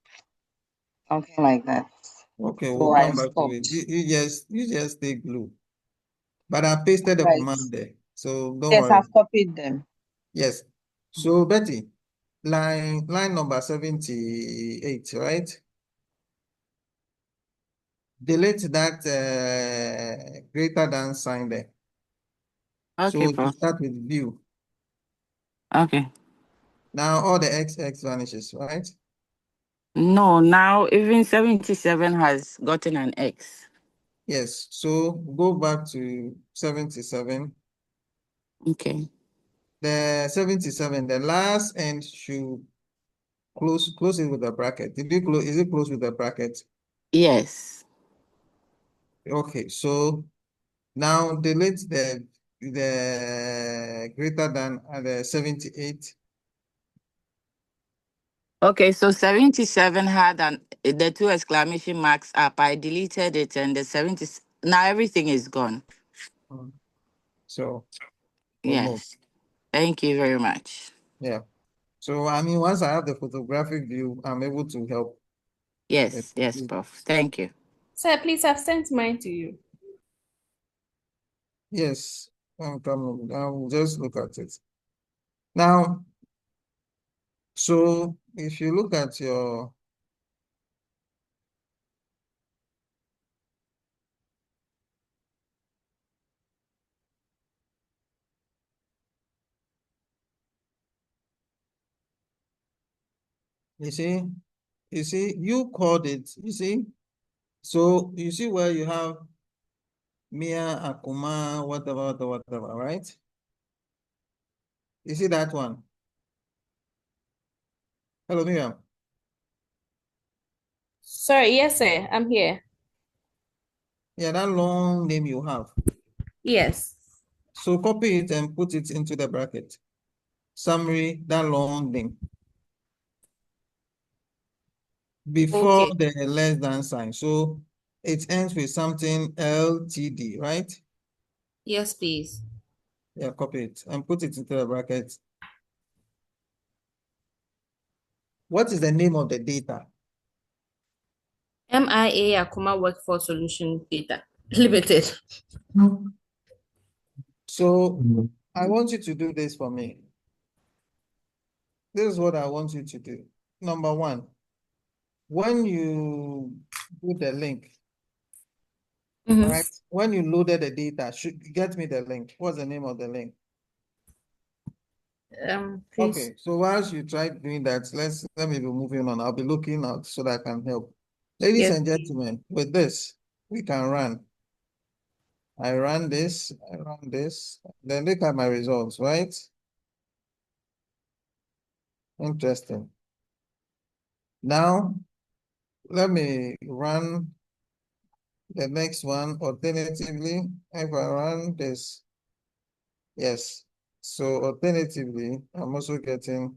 something like that. Okay, So we'll I come back to it. stopped. You just stay glued. But I pasted the Right. command there, so don't Yes, worry. I've copied them. Yes. So Betty, line number 78, right? Delete that greater than sign there. Okay, So to Prof. start with view. Okay. Now all the XX vanishes, right? No, now even 77 has gotten an X. Yes. So go back to 77. Okay. The 77, the last end should close it with a bracket. Is it closed with a bracket? Yes. Okay, so now delete the greater than the 78. Okay, so 77 had the two exclamation marks up. I deleted it and the 70 now everything is gone. So we'll move. Yes. Thank you very much. Yeah. So I mean, once I have the photographic view, I'm able to help. Yes, yes, Prof. Thank you. Sir, please, I've sent mine to you. Yes, I'm coming. I'll just look at it. Now, so if you look at your You see, you called it, you see. So you see where you have Mia, Akuma, whatever, right? You see that one? Hello, Miriam. Sorry, yes, sir. I'm here. Yeah, that long name you have. Yes. So copy it and put it into the bracket. Summary, that long name. Before Okay. the less than sign. So it ends with something LTD, right? Yes, please. Yeah, copy it and put it into the bracket. What is the name of the data? MIA Akuma Workforce Solution Data Limited. So I want you to do this for me. This is what I want you to do. Number one, when you do the link, right? When you loaded the data, should get me the link. What's the name of the link? Please. Okay, so whilst you try doing that, let me be moving on. I'll be looking out so that I can help. Ladies Yes. and gentlemen, with this, we can run. I run this, then look at my results, right? Interesting. Now, let me run the next one alternatively. If I run this, yes. So alternatively, I'm also getting,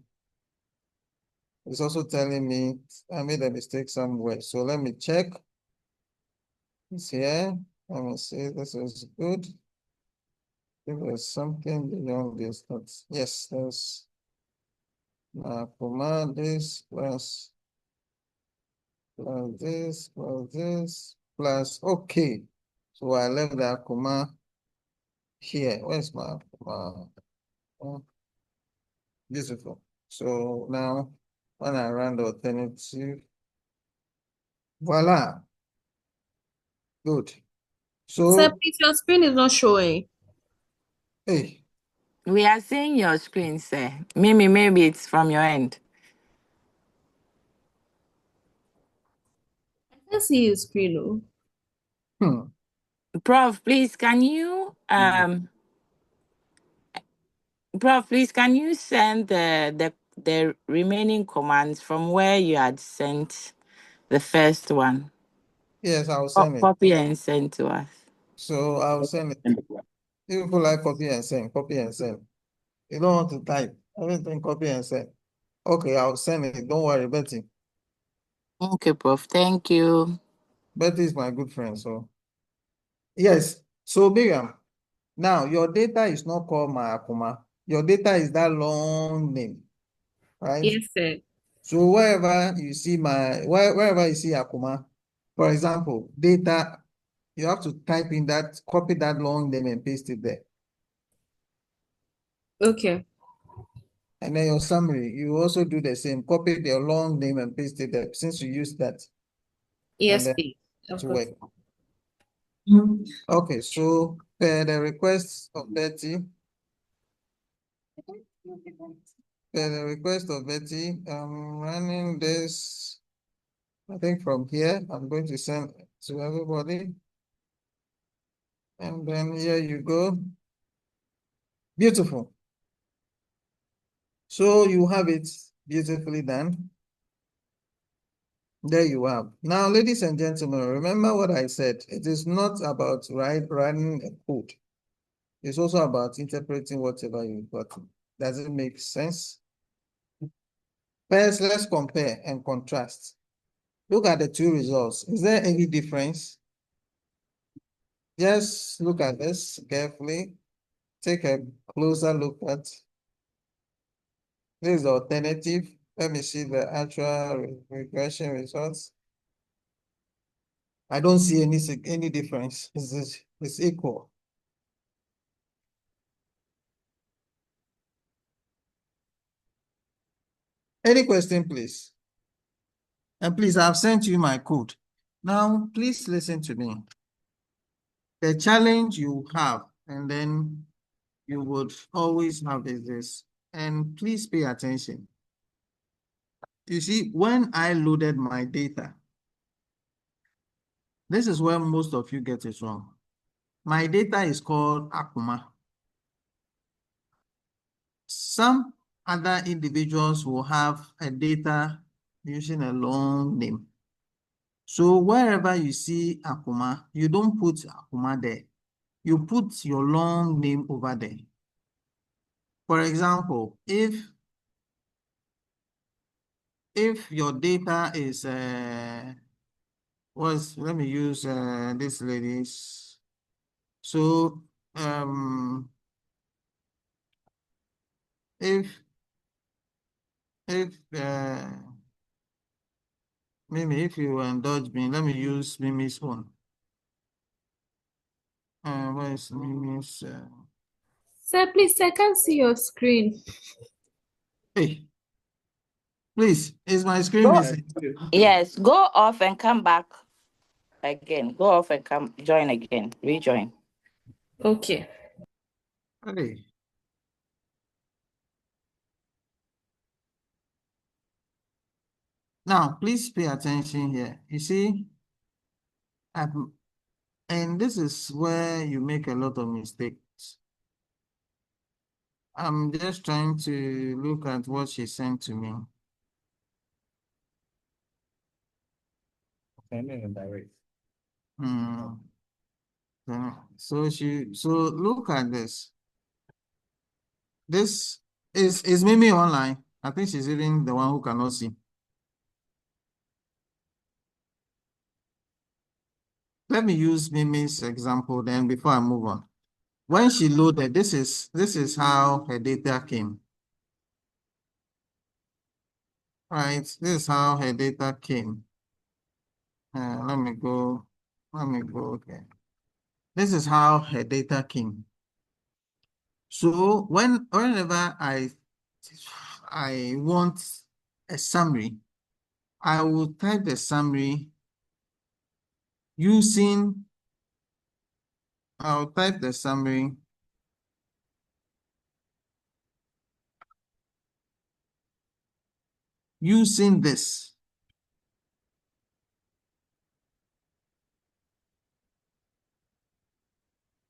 it's also telling me I made a mistake somewhere. So let me check. It's here. Let me see, this is good. If there's something beyond this, yes, there's command this plus this plus, okay. So I left the comma here. Where's my comma? Oh, beautiful. So now when I run the alternative, voila. Good. Sir, So, please, your screen is not showing. hey, We are seeing your screen, sir. Maybe it's from your end. I can see your screen. Prof, please, can you send the remaining commands from where you had sent the first one? yes, I'll send it. Copy and send to us. So I'll send it. People like copy and send, copy and send. You don't want to type. Everything copy and send. Okay, I'll send it. Don't worry, Betty. Okay, Prof. Thank you. Betty is my good friend, so. Yes, so Miriam, now your data is not called my Akuma. Your data is that long name, right? Yes, sir. So wherever you see wherever you see Akuma, for example, data, you have to type in that, copy that long name and paste it there. Okay. And then your summary, you also do the same. Copy the long name and paste it there since you use that. Yes, And then please. to work. Okay, so the request of Betty. The request of Betty, I'm running this, I think from here, I'm going to send to everybody. And then here you go. Beautiful. So you have it beautifully done. There you have. Now, ladies and gentlemen, remember what I said. It is not about writing a code. It's also about interpreting whatever you've got. Does it make sense? First, let's compare and contrast. Look at the two results. Is there any difference? Just look at this carefully. Take a closer look at this is the alternative. Let me see the actual regression results. I don't see any difference. It's equal. Any question, please? And please, I've sent you my code. Now, please listen to me. The challenge you have, and then you would always have is this. And please pay attention. You see, when I loaded my data, this is where most of you get it wrong. My data is called Akuma. Some other individuals will have a data using a long name. So wherever you see Akuma, you don't put Akuma there. You put your long name over there. For example, if your data is let me use this lady's. So if Mimi, if you indulge me, let me use Mimi's one. Where is Mimi's? Sir, please, I can't see your screen. Hey, please, is my screen missing? Yes, go off and come back again. Go off and come join again. Rejoin. Okay. Hey. Now, please pay attention here. You see, and this is where you make a lot of mistakes. I'm just trying to look at what she sent to me. So look at this. This is Mimi online. I think she's even the one who cannot see. Let me use Mimi's example then before I move on. When she loaded, this is how her data came. Right, this is how her data came. Let me go. Okay. This is how her data came. So whenever I want a summary, I will type the summary using. I'll type the summary using this.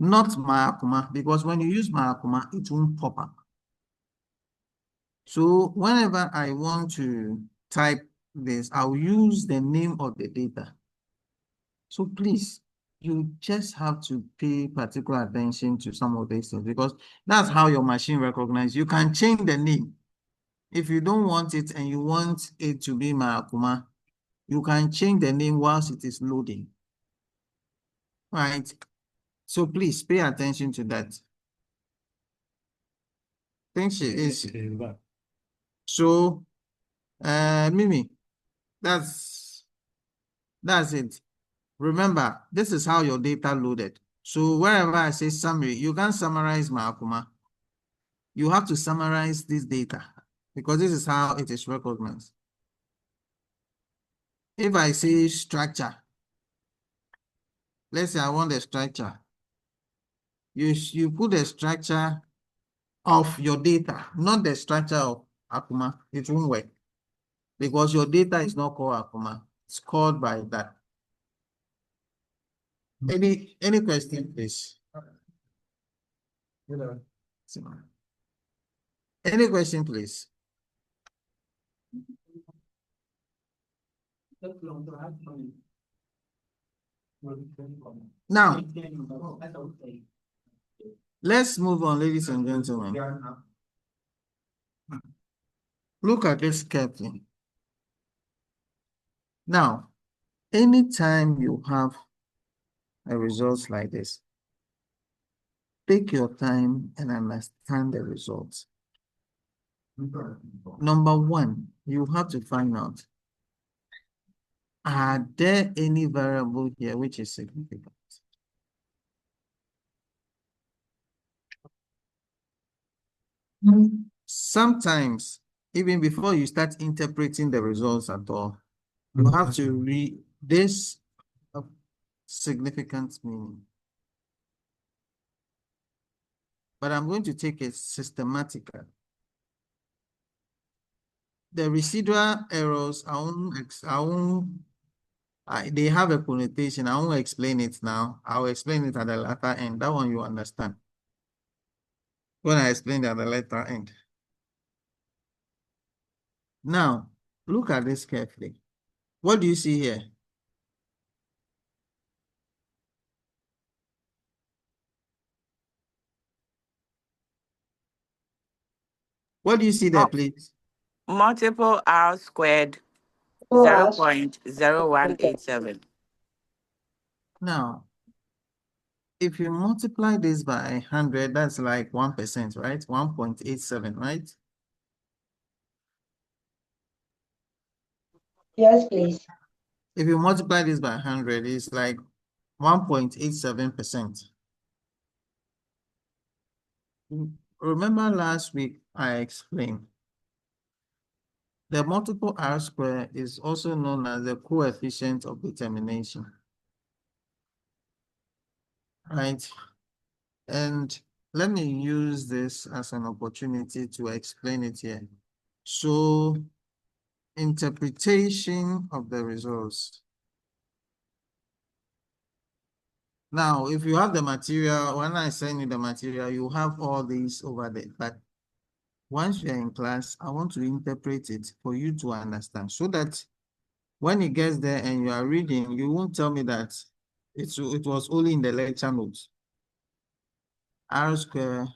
Not my Akuma, because when you use my Akuma, it won't pop up. So whenever I want to type this, I'll use the name of the data. So please, you just have to pay particular attention to some of these things because that's how your machine recognizes. You can change the name. If you don't want it and you want it to be my Akuma, you can change the name whilst it is loading. Right? So please pay attention to that. I think she is. So, Mimi, that's it. Remember, this is how your data loaded. So wherever I say summary, you can summarize my Akuma. You have to summarize this data because this is how it is recognized. If I say structure, let's say I want the structure. You put the structure of your data, not the structure of Akuma. It won't work because your data is not called Akuma. It's called by that. Any question, please? Any question, please? Now, let's move on, ladies and gentlemen. Look at this carefully. Now, anytime you have a results like this, take your time and understand the results. Number one, you have to find out, are there any variable here which is significant? Sometimes, even before you start interpreting the results at all, you have to read this significant meaning. But I'm going to take it systematically. the residual errors, they have a connotation. I won't explain it now. I'll explain it at the latter end. That one you understand. When I explain it at the latter end. Now, look at this carefully. What do you see here? What do you see there, please? Multiple R squared, Oh, I 0.0187. Now, if you multiply this by 100, that's like 1%, right? 1.87, right? Yes, please. If you multiply this by 100, it's like 1.87%. Remember last week I explained the multiple R square is also known as the coefficient of determination, right? And let me use this as an opportunity to explain it here. So, interpretation of the results. Now, if you have the material, when I send you the material, you have all these over there. But once you're in class, I want to interpret it for you to understand so that when it gets there and you are reading, you won't tell me that it was only in the lecture notes. R square,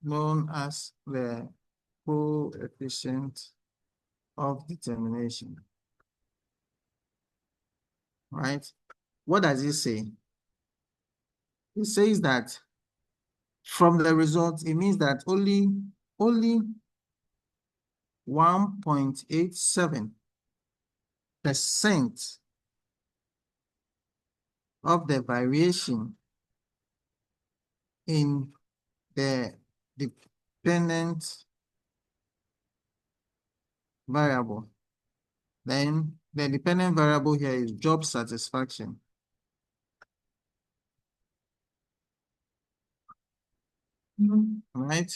known as the coefficient of determination, right? What does it say? It says that from the results, it means that only 1.87% of the variation in the dependent variable. Then the dependent variable here is job satisfaction. Right?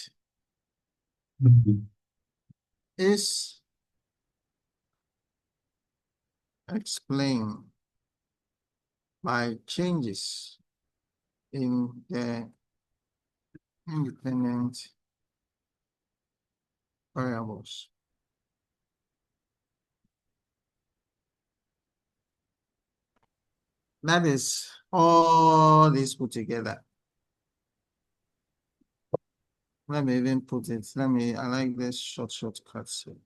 Is explained by changes in the independent variables. That is all this put together. Let me even put it. I like this shortcuts here.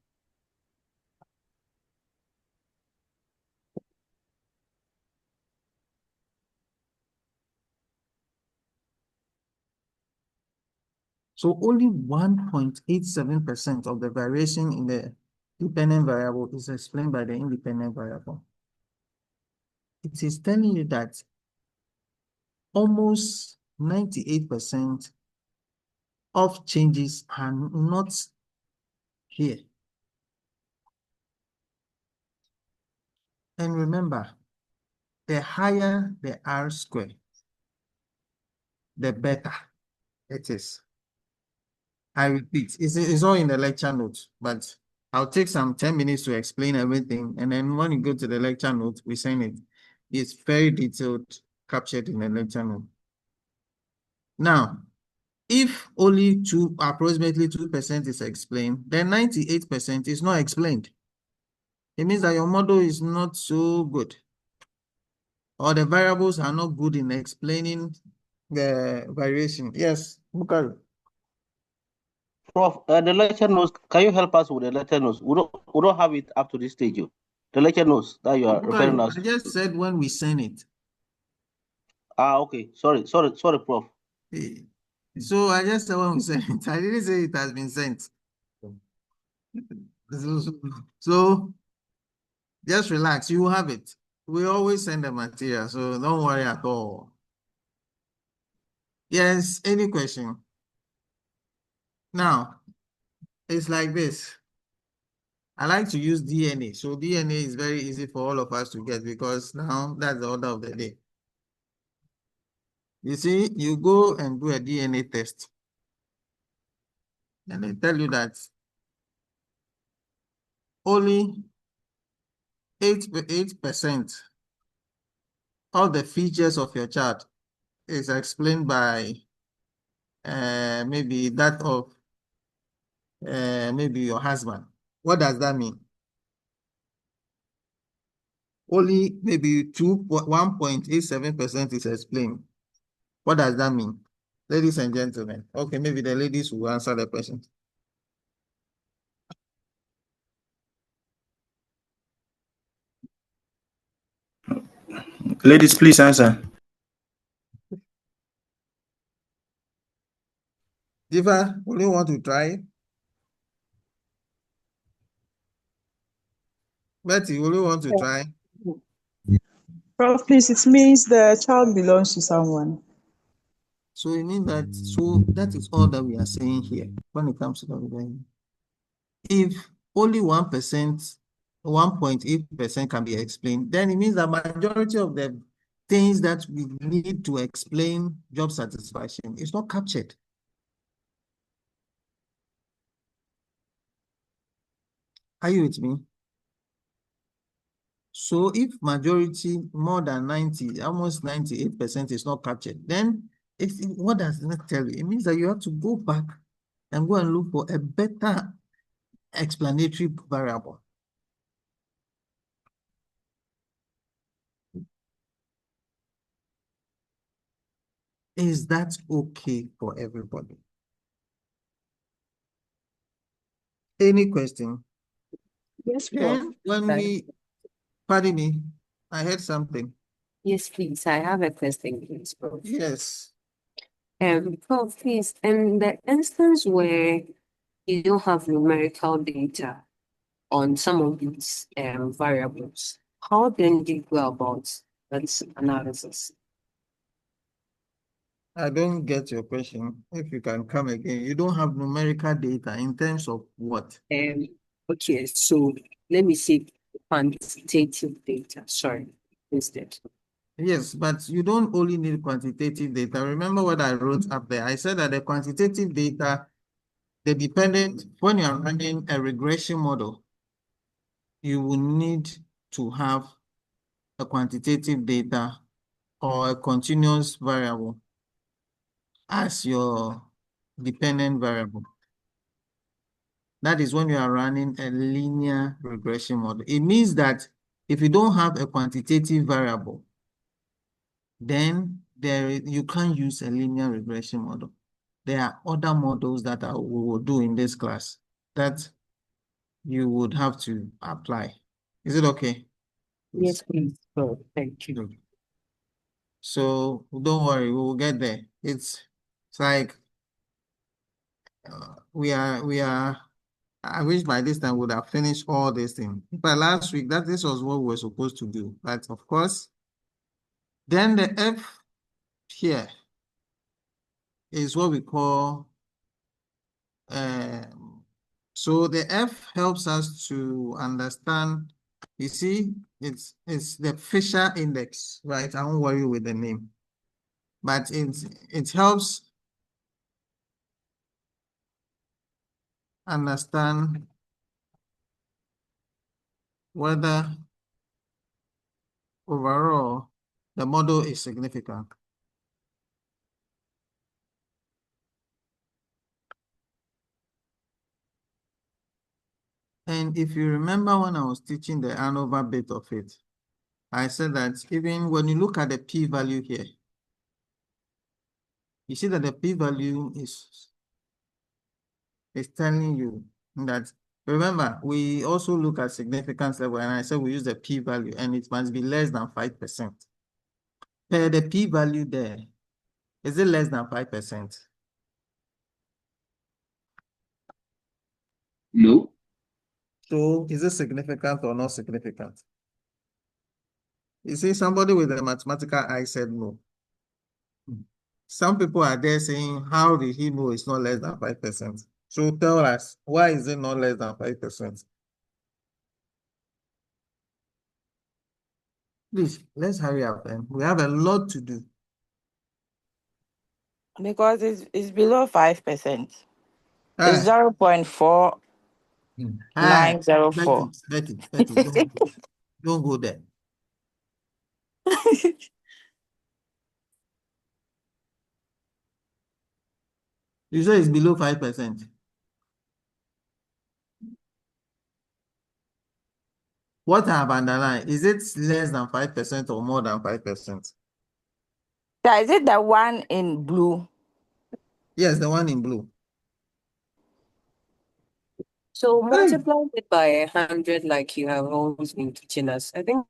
So only 1.87% of the variation in the dependent variable is explained by the independent variable. It is telling you that almost 98% of changes are not here. And remember, the higher the R square, the better it is. I repeat, it's all in the lecture notes, but I'll take some 10 minutes to explain everything. And then when you go to the lecture note, we send it. It's very detailed, captured in the lecture note. Now, if only approximately 2% is explained, then 98% is not explained. It means that your model is not so good, or the variables are not good in explaining the variation. Yes, Bukari. Prof, the lecture notes, can you help us with the lecture notes? We don't have it up to this stage. The lecture notes that you are referring us I just said when we send it. Okay. Sorry, Prof. So I just said when we send it. I didn't say it has been sent. So just relax. You will have it. We always send the material, so don't worry at all. Yes, any question? Now, it's like this. I like to use DNA. So DNA is very easy for all of us to get because now that's the order of the day. You see, you go and do a DNA test. and they tell you that only 8% of the features of your child is explained by maybe that of maybe your husband. What does that mean? Only maybe 1.87% is explained. What does that mean? Ladies and gentlemen. Okay, maybe the ladies will answer the question. Ladies, please answer. Diva, will you want to try? Betty, will you want to try? Prof, please, it means the child belongs to someone. So you mean that, so that is all that we are saying here when it comes to the if only 1%, 1.8% can be explained, then it means the majority of the things that we need to explain job satisfaction is not captured. Are you with me? So if majority more than 90, almost 98% is not captured, then what does that tell you? It means that you have to go back and go and look for a better explanatory variable. Is that okay for everybody? Any question? Yes, Prof. Then when we, pardon me, I heard something. Yes, please. I have a question, please, Prof. Yes. Prof, please, in the instance where you don't have numerical data on some of these variables, how then do you go about that analysis? I don't get your question. If you can come again, you don't have numerical data in terms of what? Okay, so let me see quantitative data, sorry, instead. Yes, but you don't only need quantitative data. Remember what I wrote up there? I said that the quantitative data, the dependent, when you are running a regression model, you will need to have a quantitative data or a continuous variable as your dependent variable. That is when you are running a linear regression model. It means that if you don't have a quantitative variable, then you can't use a linear regression model. There are other models that we will do in this class that you would have to apply. Is it okay? Yes, please. Oh, thank you. So don't worry, we will get there. It's like we are. I wish by this time we would have finished all these things. But last week, this was what we were supposed to do. But of course, then the F here is what we call, so the F helps us to understand, you see, it's the Fisher index, right? I won't worry with the name. But it helps understand whether overall the model is significant. And if you remember when I was teaching the ANOVA bit of it, I said that even when you look at the p-value here, you see that the p-value is telling you that, remember, we also look at significance level, and I said we use the p-value, and it must be less than 5%. The p-value there, is it less than 5%? No. So is it significant or not significant? You see, somebody with a mathematical eye said no. Some people are there saying, how did he know it's not less than 5%? So tell us, why is it not less than 5%? Please, let's hurry up, and we have a lot to do. Because it's below 5%. It's 0.4904. Betty, don't go there. You say it's below 5%. What I have underlined, is it less than 5% or more than 5%? Yeah, is it the one in blue? Yes, the one in blue. So multiply it by 100 like you have always been teaching us. I think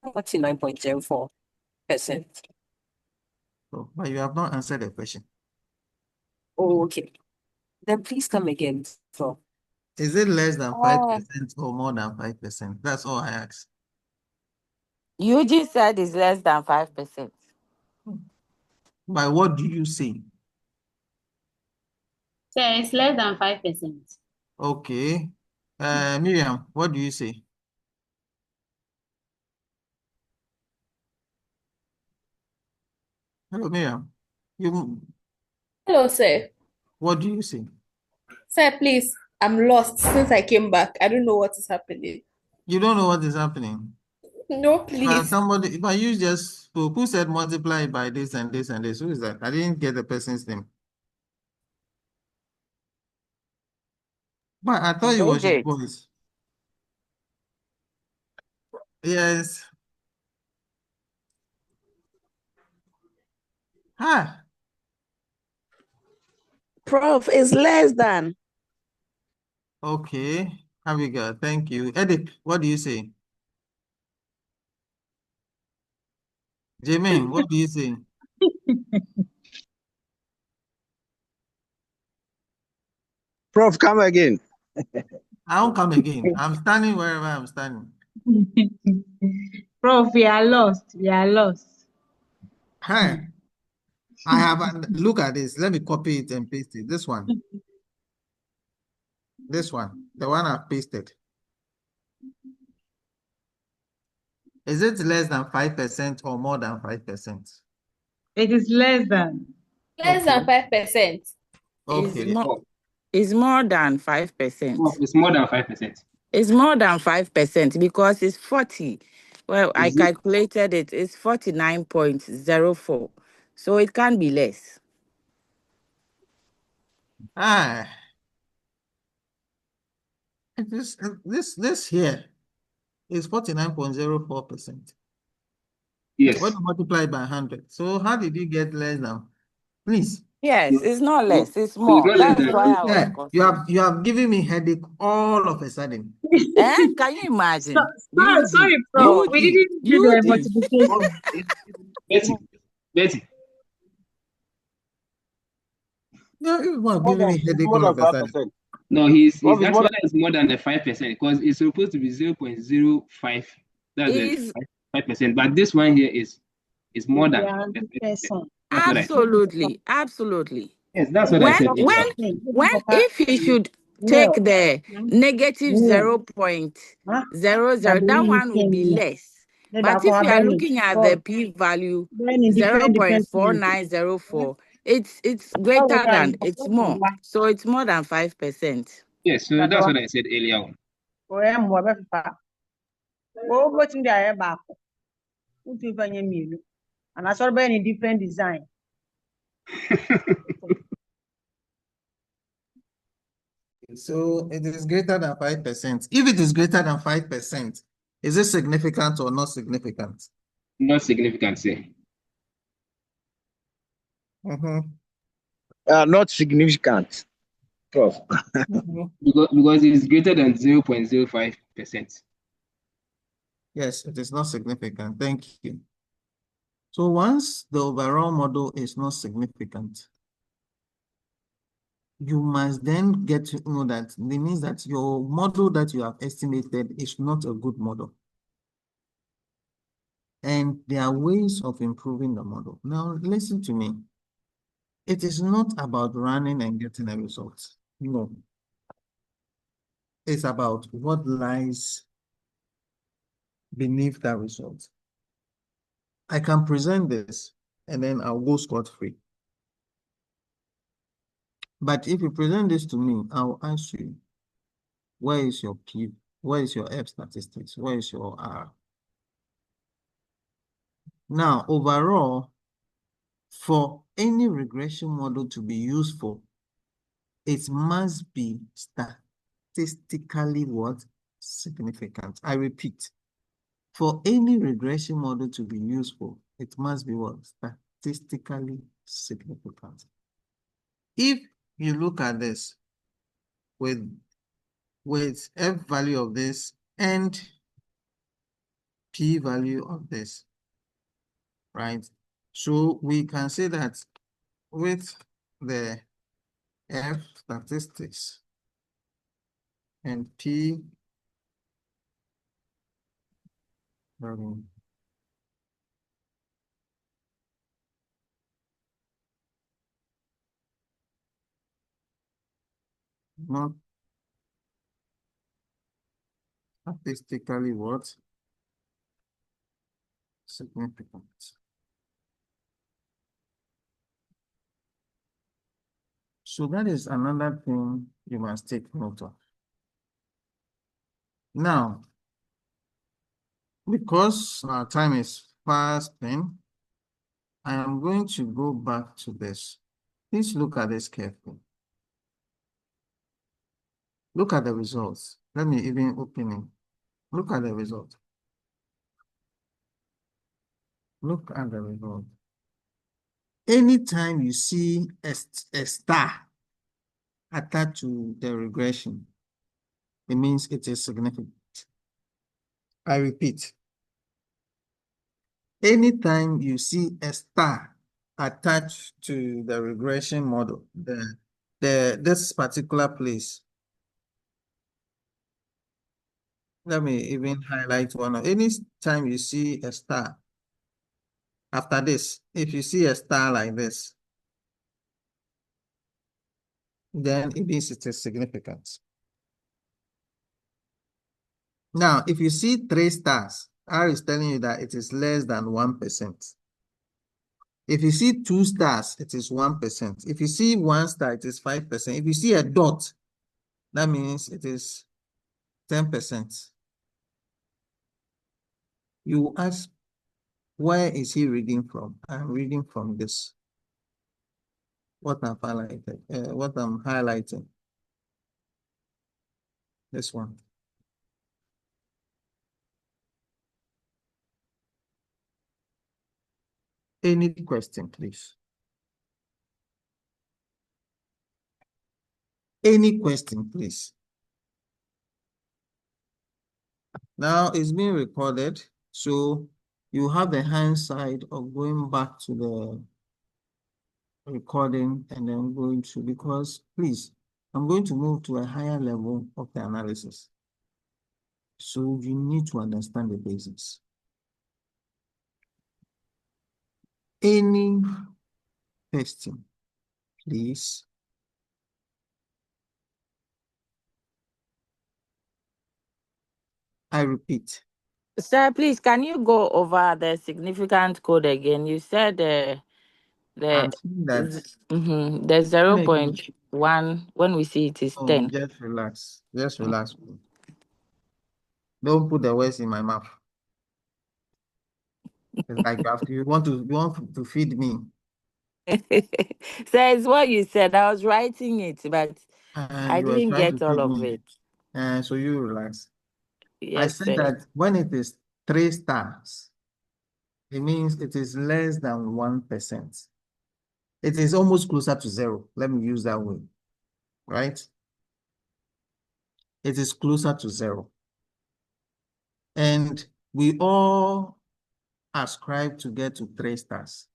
49.04%. Oh, but you have not answered the question. Oh, okay. Then please come again. So Is it less than 5% or more than 5%? That's all I ask. You just said it's less than 5%. By what do you say? So it's less than 5%. Okay. Miriam, what do you say? Hello, Miriam. Hello, sir. What do you say? Sir, please. I'm lost since I came back. I don't know what is happening. You don't know what is happening. No, please. Somebody, but you just who said multiply by this and this and this? Who is that? I didn't get the person's name. But I thought it was your voice. Yes. Hi. Prof, is less than. Okay. Abigail, thank you. Edith, what do you say? Jermaine, what do you say? Prof, come again. I won't come again. I'm standing wherever I'm standing. Prof, we are lost. We are lost. Hi. I have, look at this. Let me copy it and paste it. This one. This one. The one I've pasted. Is it less than 5% or more than 5%? It is less than. Less than 5%. Okay. It's more than 5%. It's more than 5%. It's more than 5% because it's 40. Well, I Is it? calculated it. It's 49.04. So it can be less. This here is 49.04%. Yes. When you multiply by 100. So how did you get less than? Please. Yes, No, it's not no, less. It's it's more. not less That's than. why I was confused. You have given me headache all of a sudden. Can you imagine? Sorry, Prof. We didn't do the multiplication. Betty. No, you are giving me headache More all than of a sudden. 5%. No, he's Prof, asking whether it's more than the 5% because it's supposed to be 0.05. That's the 5%. But this one here is more than the 5%. That's what I said. Absolutely. Yes, that's what I said. If he should take the negative 0.00, that one will be less. But if you are looking at the p-value 0.4904, it's greater than, it's more. So it's more than 5%. Yes, so that's what I said earlier on. And I saw any different design. So it is greater than 5%. If it is greater than 5%, is it significant or not significant? Not significant, say. Not significant. Prof. because it is greater than 0.05%. Yes, it is not significant. Thank you. So once the overall model is not significant, you must then get to know that it means that your model that you have estimated is not a good model. And there are ways of improving the model. Now, listen to me. It is not about running and getting a result. No. It's about what lies beneath that result. I can present this and then I'll go scot-free. But if you present this to me, I'll ask you, where is your P? Where is your F statistics? Where is your R? Now, overall, for any regression model to be useful, it must be statistically what? Significant. I repeat, for any regression model to be useful, it must be what? Statistically significant. If you look at this with F value of this and P value of this, right? So we can say that with the F statistics and P value, not statistically what? Significant. So that is another thing you must take note of. Now, because our time is fast spent, I am going to go back to this. Please look at this carefully. Look at the results. Let me even open it. Look at the result. Look at the result. Anytime you see a star attached to the regression, it means it is significant. I repeat, anytime you see a star attached to the regression model, this particular place, let me even highlight one. Any time you see a star, after this, if you see a star like this, then it means it is significant. Now, if you see 3 stars, R is telling you that it is less than 1%. If you see 2 stars, it is 1%. If you see 1 star, it is 5%. If you see a dot, that means it is 10%. You ask, where is he reading from? I'm reading from this. What I'm highlighting. This one. Any question, please? Any question, please? Now it's being recorded, so you have the hindsight of going back to the recording and then going to, because please, I'm going to move to a higher level of the analysis. So you need to understand the basics. Any question, please? I repeat. Sir, please, can you go over the significant code again? You said the I'm saying that the 0.1, when we see it is 10. Just relax. Just relax. Don't put the words in my mouth. It's like you want to feed me. So it's what you said. I was writing it, but I You were didn't trying to get all feed of me. it. So you relax. I Yes, said sir. that when it is 3 stars, it means it is less than 1%. It is almost closer to 0. Let me use that word, right? It is closer to 0. And we all ascribe to get to 3 stars.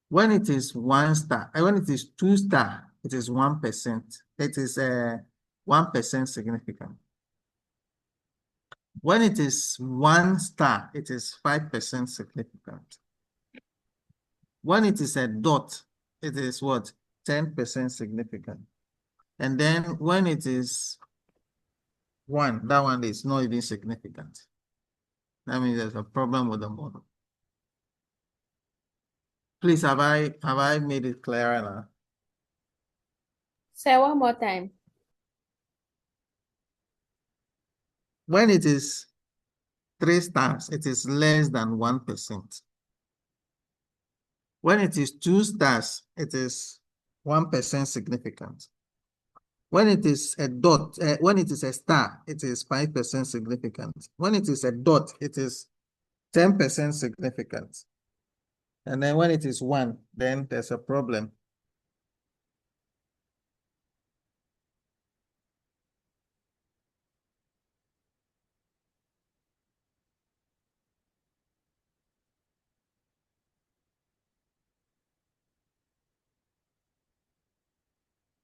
When it is 1 star, and when it is 2 star, it is 1%. It is 1% significant. When it is 1 star, it is 5% significant. When it is a dot, it is what? 10% significant. And then when it is 1, that one is not even significant. That means there's a problem with the model. Please, have I made it clearer now? Say one more time. When it is 3 stars, it is less than 1%. When it is 2 stars, it is 1% significant. When it is a dot, when it is a star, it is 5% significant. When it is a dot, it is 10% significant. And then when it is 1, then there's a problem.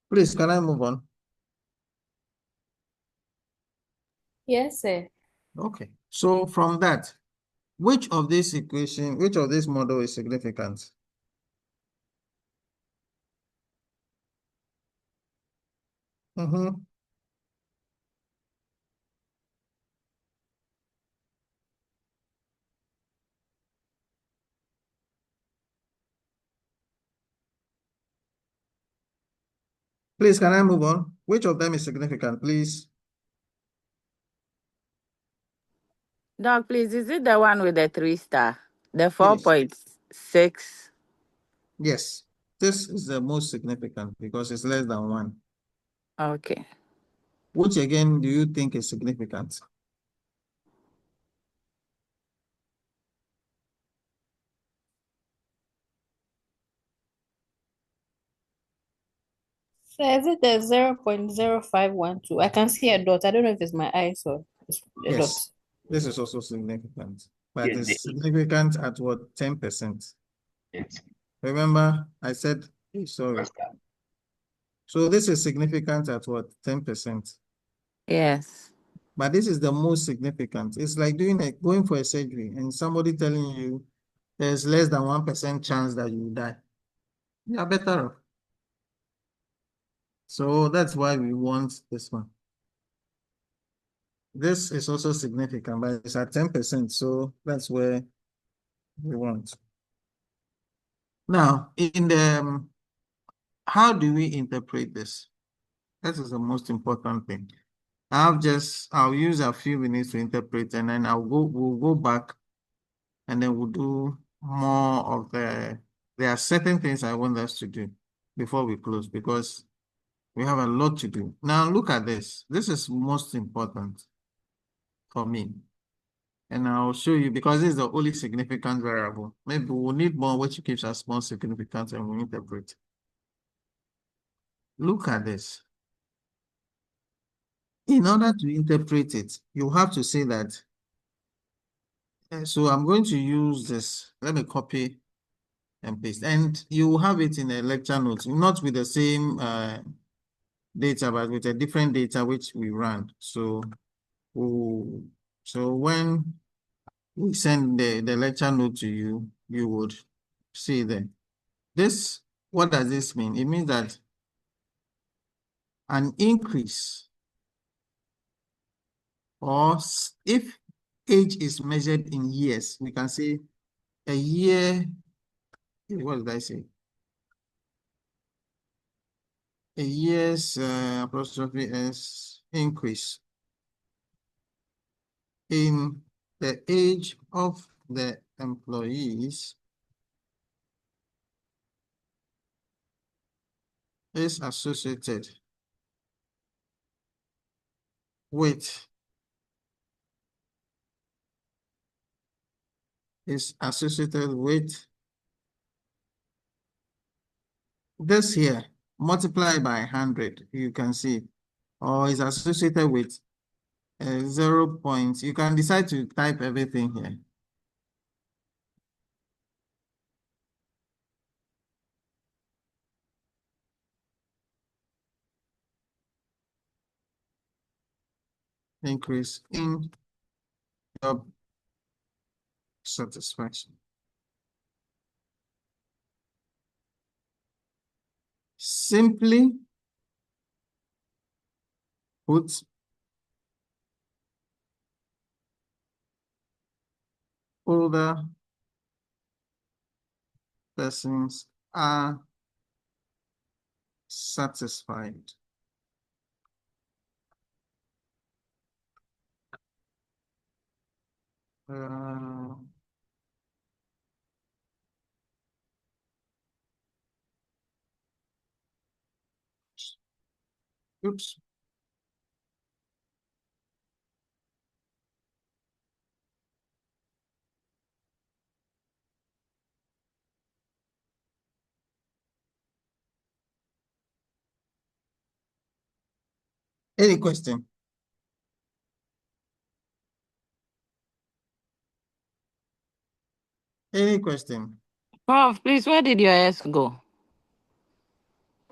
Please, can I move on? Yes, sir. Okay. So from that, which of this model is significant? Please, can I move on? Which of them is significant, please? Doc, please, is it the one with the 3 star? The Yes. 4.6? Yes. This is the most significant because it's less than 1. Okay. Which again do you think is significant? So is it the 0.0512? I can see a dot. I don't know if it's my eyes or it's a dot. Yes. This is also significant, but Yes, it's significant at what, 10%? yes. Remember, I said, sorry. So this is significant at what, 10%? Yes. But this is the most significant. It's like going for a surgery and somebody telling you there's less than 1% chance that you will die. You are better off. So that's why we want this one. This is also significant, but it's at 10%. So that's where we want. Now, in the how do we interpret this? That is the most important thing. I'll use a few minutes to interpret, and then we'll go back, and then we'll do more of there are certain things I want us to do before we close because we have a lot to do. Now look at this. This is most important for me. And I'll show you because this is the only significant variable. Maybe we'll need more which gives us more significance and we interpret. Look at this. In order to interpret it, you have to say that. So I'm going to use this. Let me copy and paste. And you will have it in a lecture notes, not with the same data, but with a different data which we ran. So, when we send the lecture note to you, you would see there. This, what does this mean? It means that an increase, or if age is measured in years, we can say a year, what did I say? A year's apostrophe S increase in the age of the employees is associated with this here multiplied by 100, you can see, or is associated with 0 point. You can decide to type everything here. Increase in job satisfaction. Simply put, older persons are satisfied. Oops. Any question? Any question? Prof, please, where did your S go?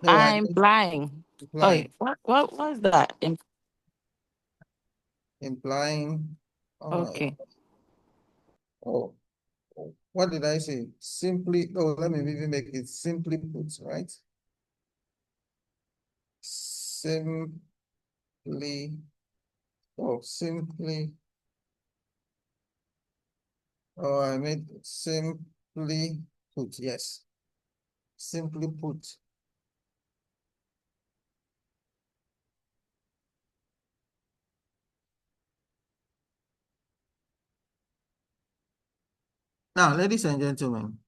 No, I'm flying. Oh, what's that? Implying. Okay. Oh, what did I say? Simply, oh, let me even make it simply put, right? Simply, simply, oh, I made simply put, yes. Simply put. Now, ladies and gentlemen,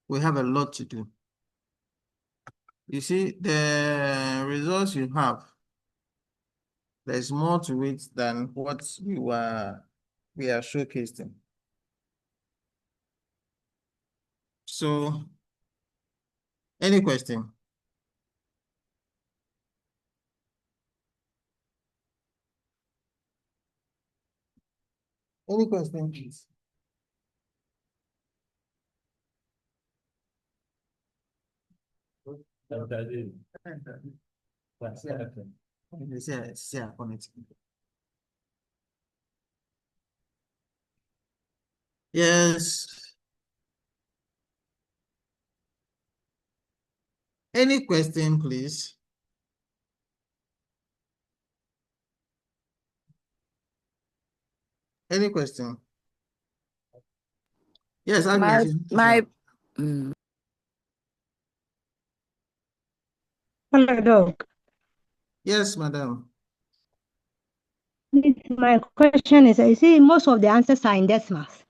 we have a lot to do. You see, the results you have, there's more to it than what we are showcasing. So, any question? Any question, please? Yes. Any question, please? Any question? Yes, Agnes. Hello, Doc. Yes, madam. My question is, you see, most of the answers are in decimals.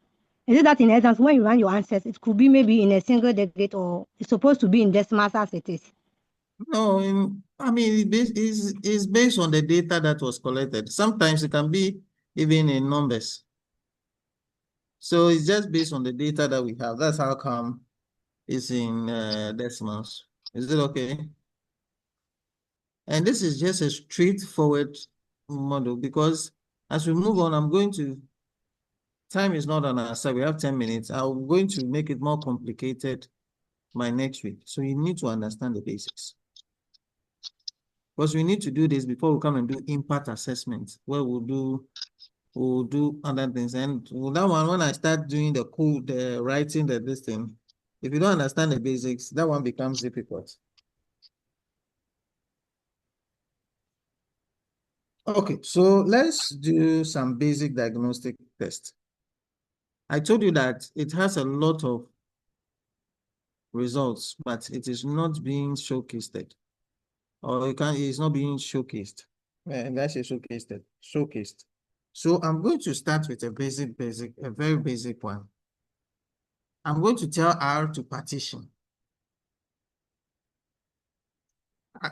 Is it that in exams, when you run your answers, it could be maybe in a single digit or it's supposed to be in decimals as it is? No, I mean, it's based on the data that was collected. Sometimes it can be even in numbers. So it's just based on the data that we have. That's how come it's in decimals. Is it okay? And this is just a straightforward model because as we move on, time is not on our side. We have 10 minutes. I'm going to make it more complicated by next week. So you need to understand the basics. Because we need to do this before we come and do impact assessment, where we'll do other things. And that one, when I start doing the code, the writing, this thing, if you don't understand the basics, that one becomes difficult. Okay, so let's do some basic diagnostic test. I told you that it has a lot of results, but it is not being showcased. Or it's not being showcased. And that's showcased. So I'm going to start with a very basic one. I'm going to tell R to partition.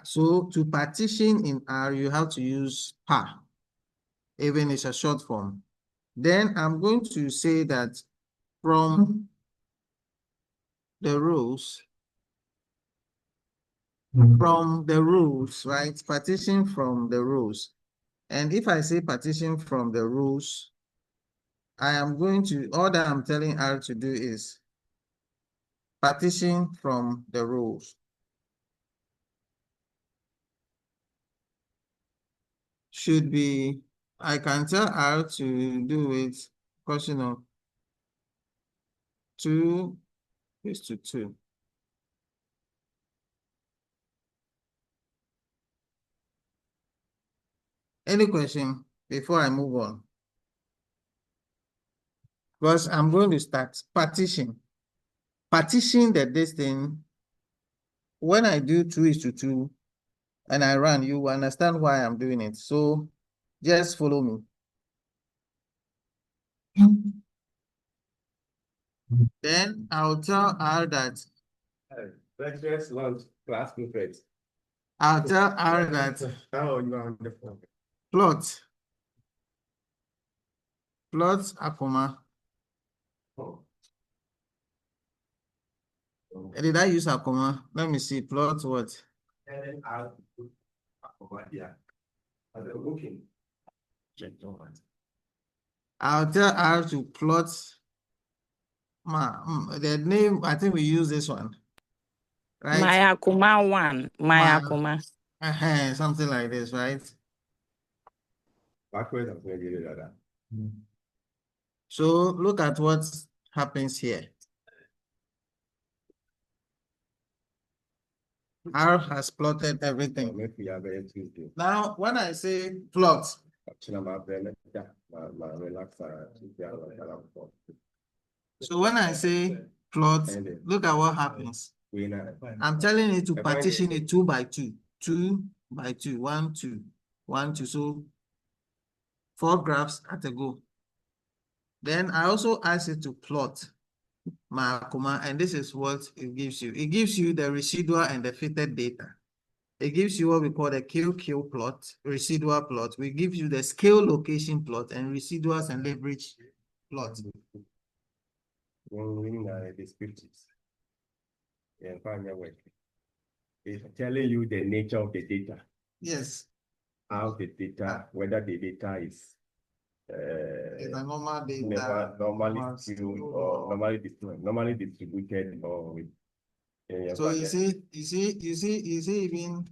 So to partition in R, you have to use par, even it's a short form. Then I'm going to say that from the rows, right? Partition from the rows. And if I say partition from the rows, all that I'm telling R to do is partition from the rows. Should be, I can tell R to do it, question of 2:2. Any question before I move on? Because I'm going to start partition. Partition the distance when I do 2:2 and I run, you understand why I'm doing it. So just follow me. Then I'll tell R that Let's just launch class prefect. I'll tell R that Oh, you are on the phone. plot Akuma. Did I use Akuma? Let me see. Plot what? I'll tell R to plot the name. I think we use this one, right? My Akuma 1. My Akuma. Something like this, right? So look at what happens here. R has plotted everything. Now, when I say plot, so when I say plot, look at what happens. I'm telling you to partition it 2 by 2, 2 by 2, 1, 2, 1, 2. So 4 graphs at a go. Then I also ask it to plot my Akuma, and this is what it gives you. It gives you the residual and the fitted data. It gives you what we call the kill plot, residual plot. We give you the scale location plot and residuals and leverage plot. Descriptives. It's telling you the nature of the data. Yes. How the data, whether the data is it's a normal data, normally distributed or with. So you see, even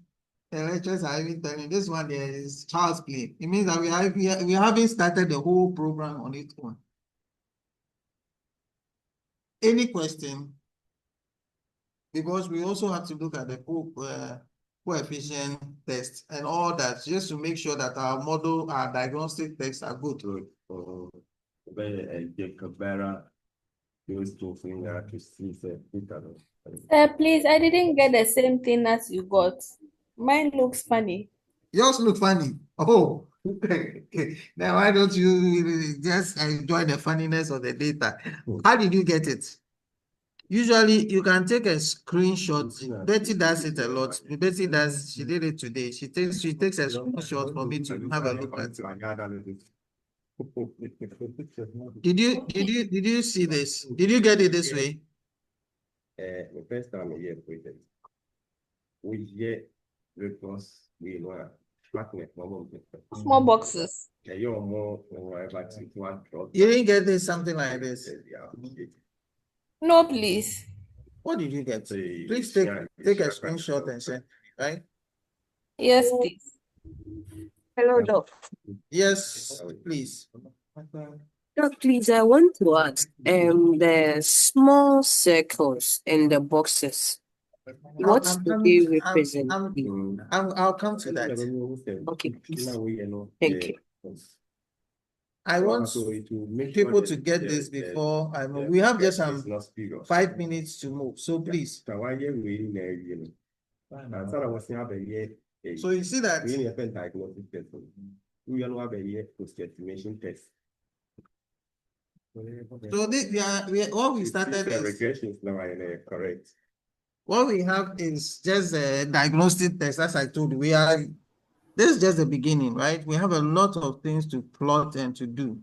the lectures are even telling this one there is child's play. It means that we haven't started the whole program on its own. Any question? Because we also have to look at the coefficient test and all that, just to make sure that our model, our diagnostic tests are good. Please, I didn't get the same thing as you got. Mine looks funny. Yours look funny. Oh, now why don't you just enjoy the funniness of the data? How did you get it? Usually, you can take a screenshot. Betty does it a lot. Betty does. She did it today. She takes a screenshot for me to have a look at. Did you see this? Did you get it this way? The first time here, we get because we know Small boxes. You didn't get this something like this. No, please. What did you get? Please take a screenshot and send, right? Yes, please. Hello, Doc. Yes, please. Doc, please, I want to ask, the small circles in the boxes, what do they represent? I'll come to that. Okay, please. Thank you. I want people to get this before I move. We have just 5 minutes to move, so please. So you see that. So what we started is regression is now correct. What we have is just a diagnostic test, as I told you. This is just the beginning, right? We have a lot of things to plot and to do.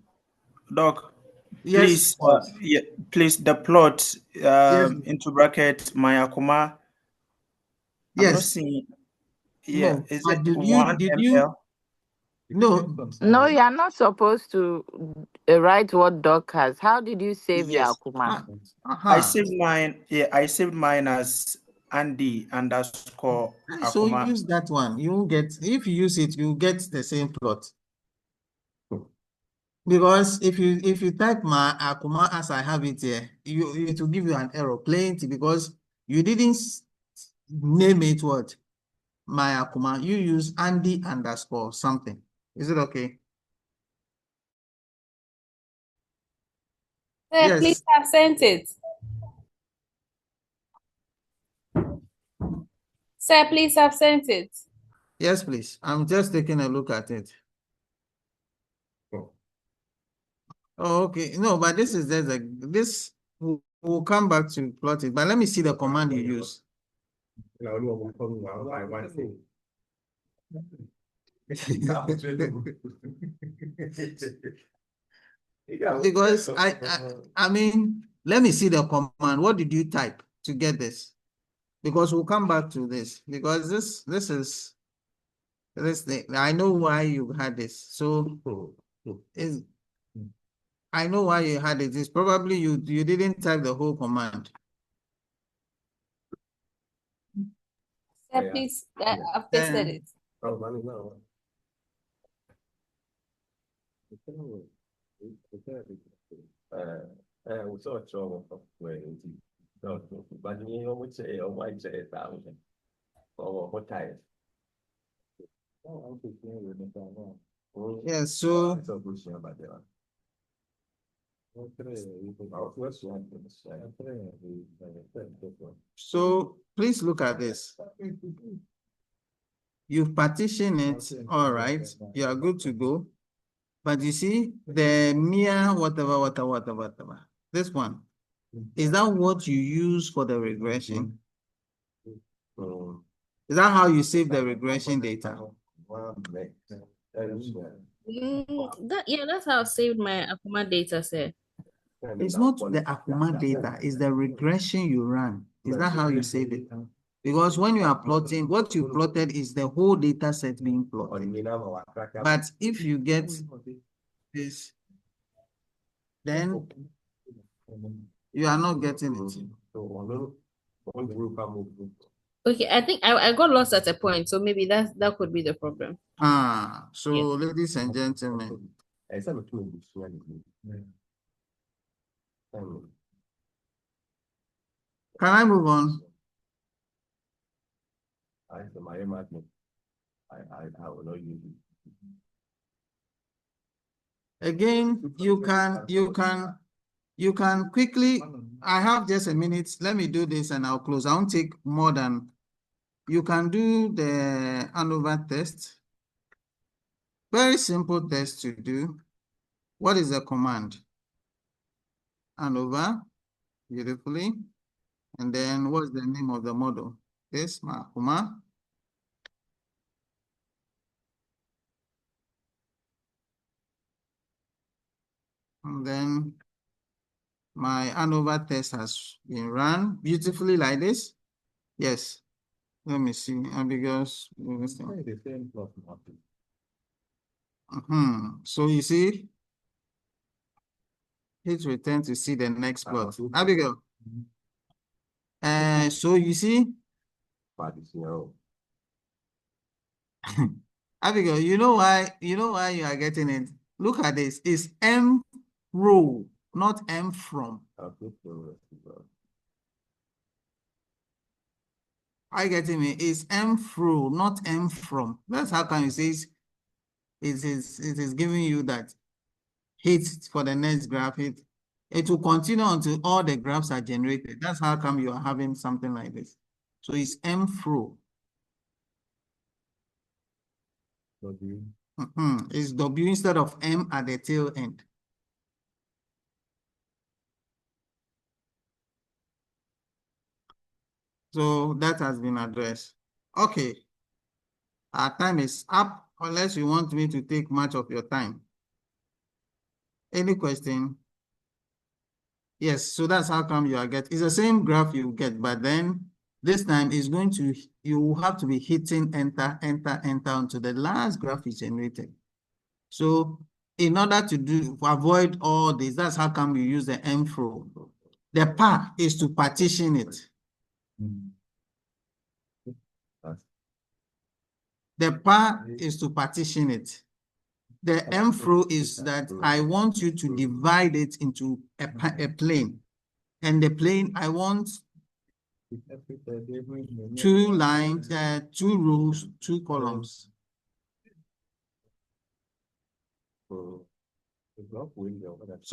Doc, yes, please, please the plot into bracket my Akuma. Yes. I'm not seeing. Yeah, No. is it Did 1 ml? No, you are not supposed to write what Doc has. How did you save your Akuma? I saved mine. Yeah, I saved mine as Andy_Akuma. So use that one. You get, if you use it, you get the same plot. Because if you type my Akuma as I have it here, it will give you an error plenty because you didn't name it what my Akuma. You use Andy_something. Is it okay? Yes. Please, I've sent it. Sir, please have sent it. Yes, please. I'm just taking a look at it. Oh, okay. No, but this is this will come back to plot it. But let me see the command you use. Because I mean, let me see the command. What did you type to get this? Because we'll come back to this. Because this is this thing. I know why you had this. So is I know why you had it. It's probably you didn't type the whole command. Sir, please, I've tested it. Yes, so please look at this. You've partitioned it, all right. You are good to go. But you see, the mere whatever. This one, is that what you use for the regression? Is that how you save the regression data? That's how I've saved my Akuma data, sir. It's not the Akuma data, it's the regression you run. Is that how you save it? Because when you are plotting, what you plotted is the whole data set being plotted. But if you get this, then you are not getting it. Okay, I think I got lost at a point, so maybe that could be the problem. So ladies and gentlemen, can I move on? Again, you can quickly, I have just a minute. Let me do this and I'll close. I won't take more than, you can do the ANOVA test. Very simple test to do. What is the command? ANOVA, beautifully. And then what's the name of the model? This, Akuma. And then my ANOVA test has been run beautifully like this. Yes. Let me see. Ambiguous. So you see, hit return to see the next plot. Abigail. So you see, Abigail, you know why you are getting it. Look at this. It's M row, not M from. Are you getting me? It's M through, not M from. That's how come you say it is giving you that hit for the next graph. It will continue until all the graphs are generated. That's how come you are having something like this. So it's M through. It's W instead of M at the tail end. So that has been addressed. Okay. Our time is up, unless you want me to take much of your time. Any question? Yes, so that's how come you are getting, it's the same graph you get, but then this time is going to, you will have to be hitting enter until the last graph is generated. So in order to avoid all this, that's how come you use the M flow. The part is to partition it. The part is to partition it. The M flow is that I want you to divide it into a plane. And the plane, I want 2 lines, 2 rows, 2 columns. So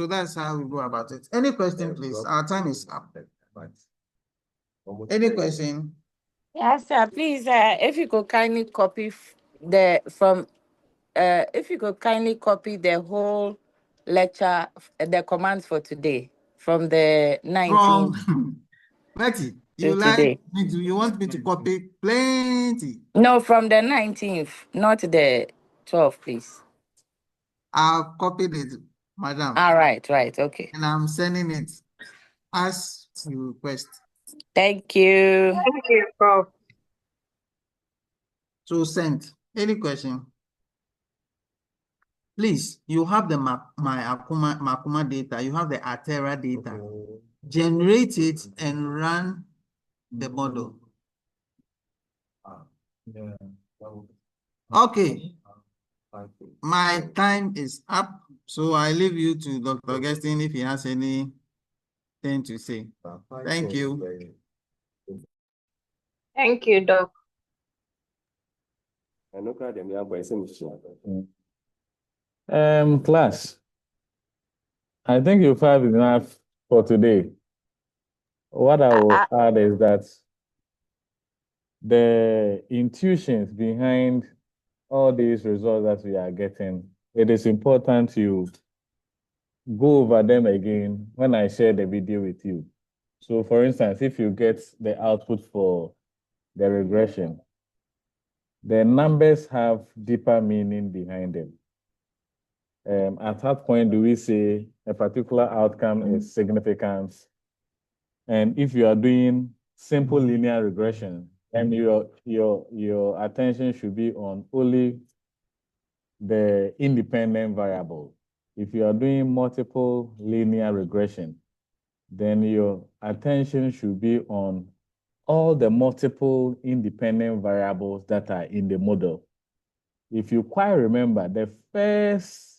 that's how we go about it. Any question, please? Our time is up. Any question? Yes, sir. Please, if you could kindly copy if you could kindly copy the whole lecture, the commands for today from the 19th Betty, to today. you want me to copy plenty? No, from the 19th, not the 12th, please. I'll copy it, madam. All right, okay. And I'm sending it as you request. Thank you. Thank you, Prof. So sent. Any question? Please, you have the my Akuma data, you have the Atera data. Generate it and run the model. Okay. My time is up, so I leave you to Dr. Augustine if he has anything to say. Thank you. Thank you, Doc. Class, I think you've had enough for today. What I will add is that the intuitions behind all these results that we are getting, it is important to go over them again when I share the video with you. So for instance, if you get the output for the regression, the numbers have deeper meaning behind them. At that point, do we say a particular outcome is significant? And if you are doing simple linear regression, then your attention should be on only the independent variable. If you are doing multiple linear regression, then your attention should be on all the multiple independent variables that are in the model. If you quite remember, the first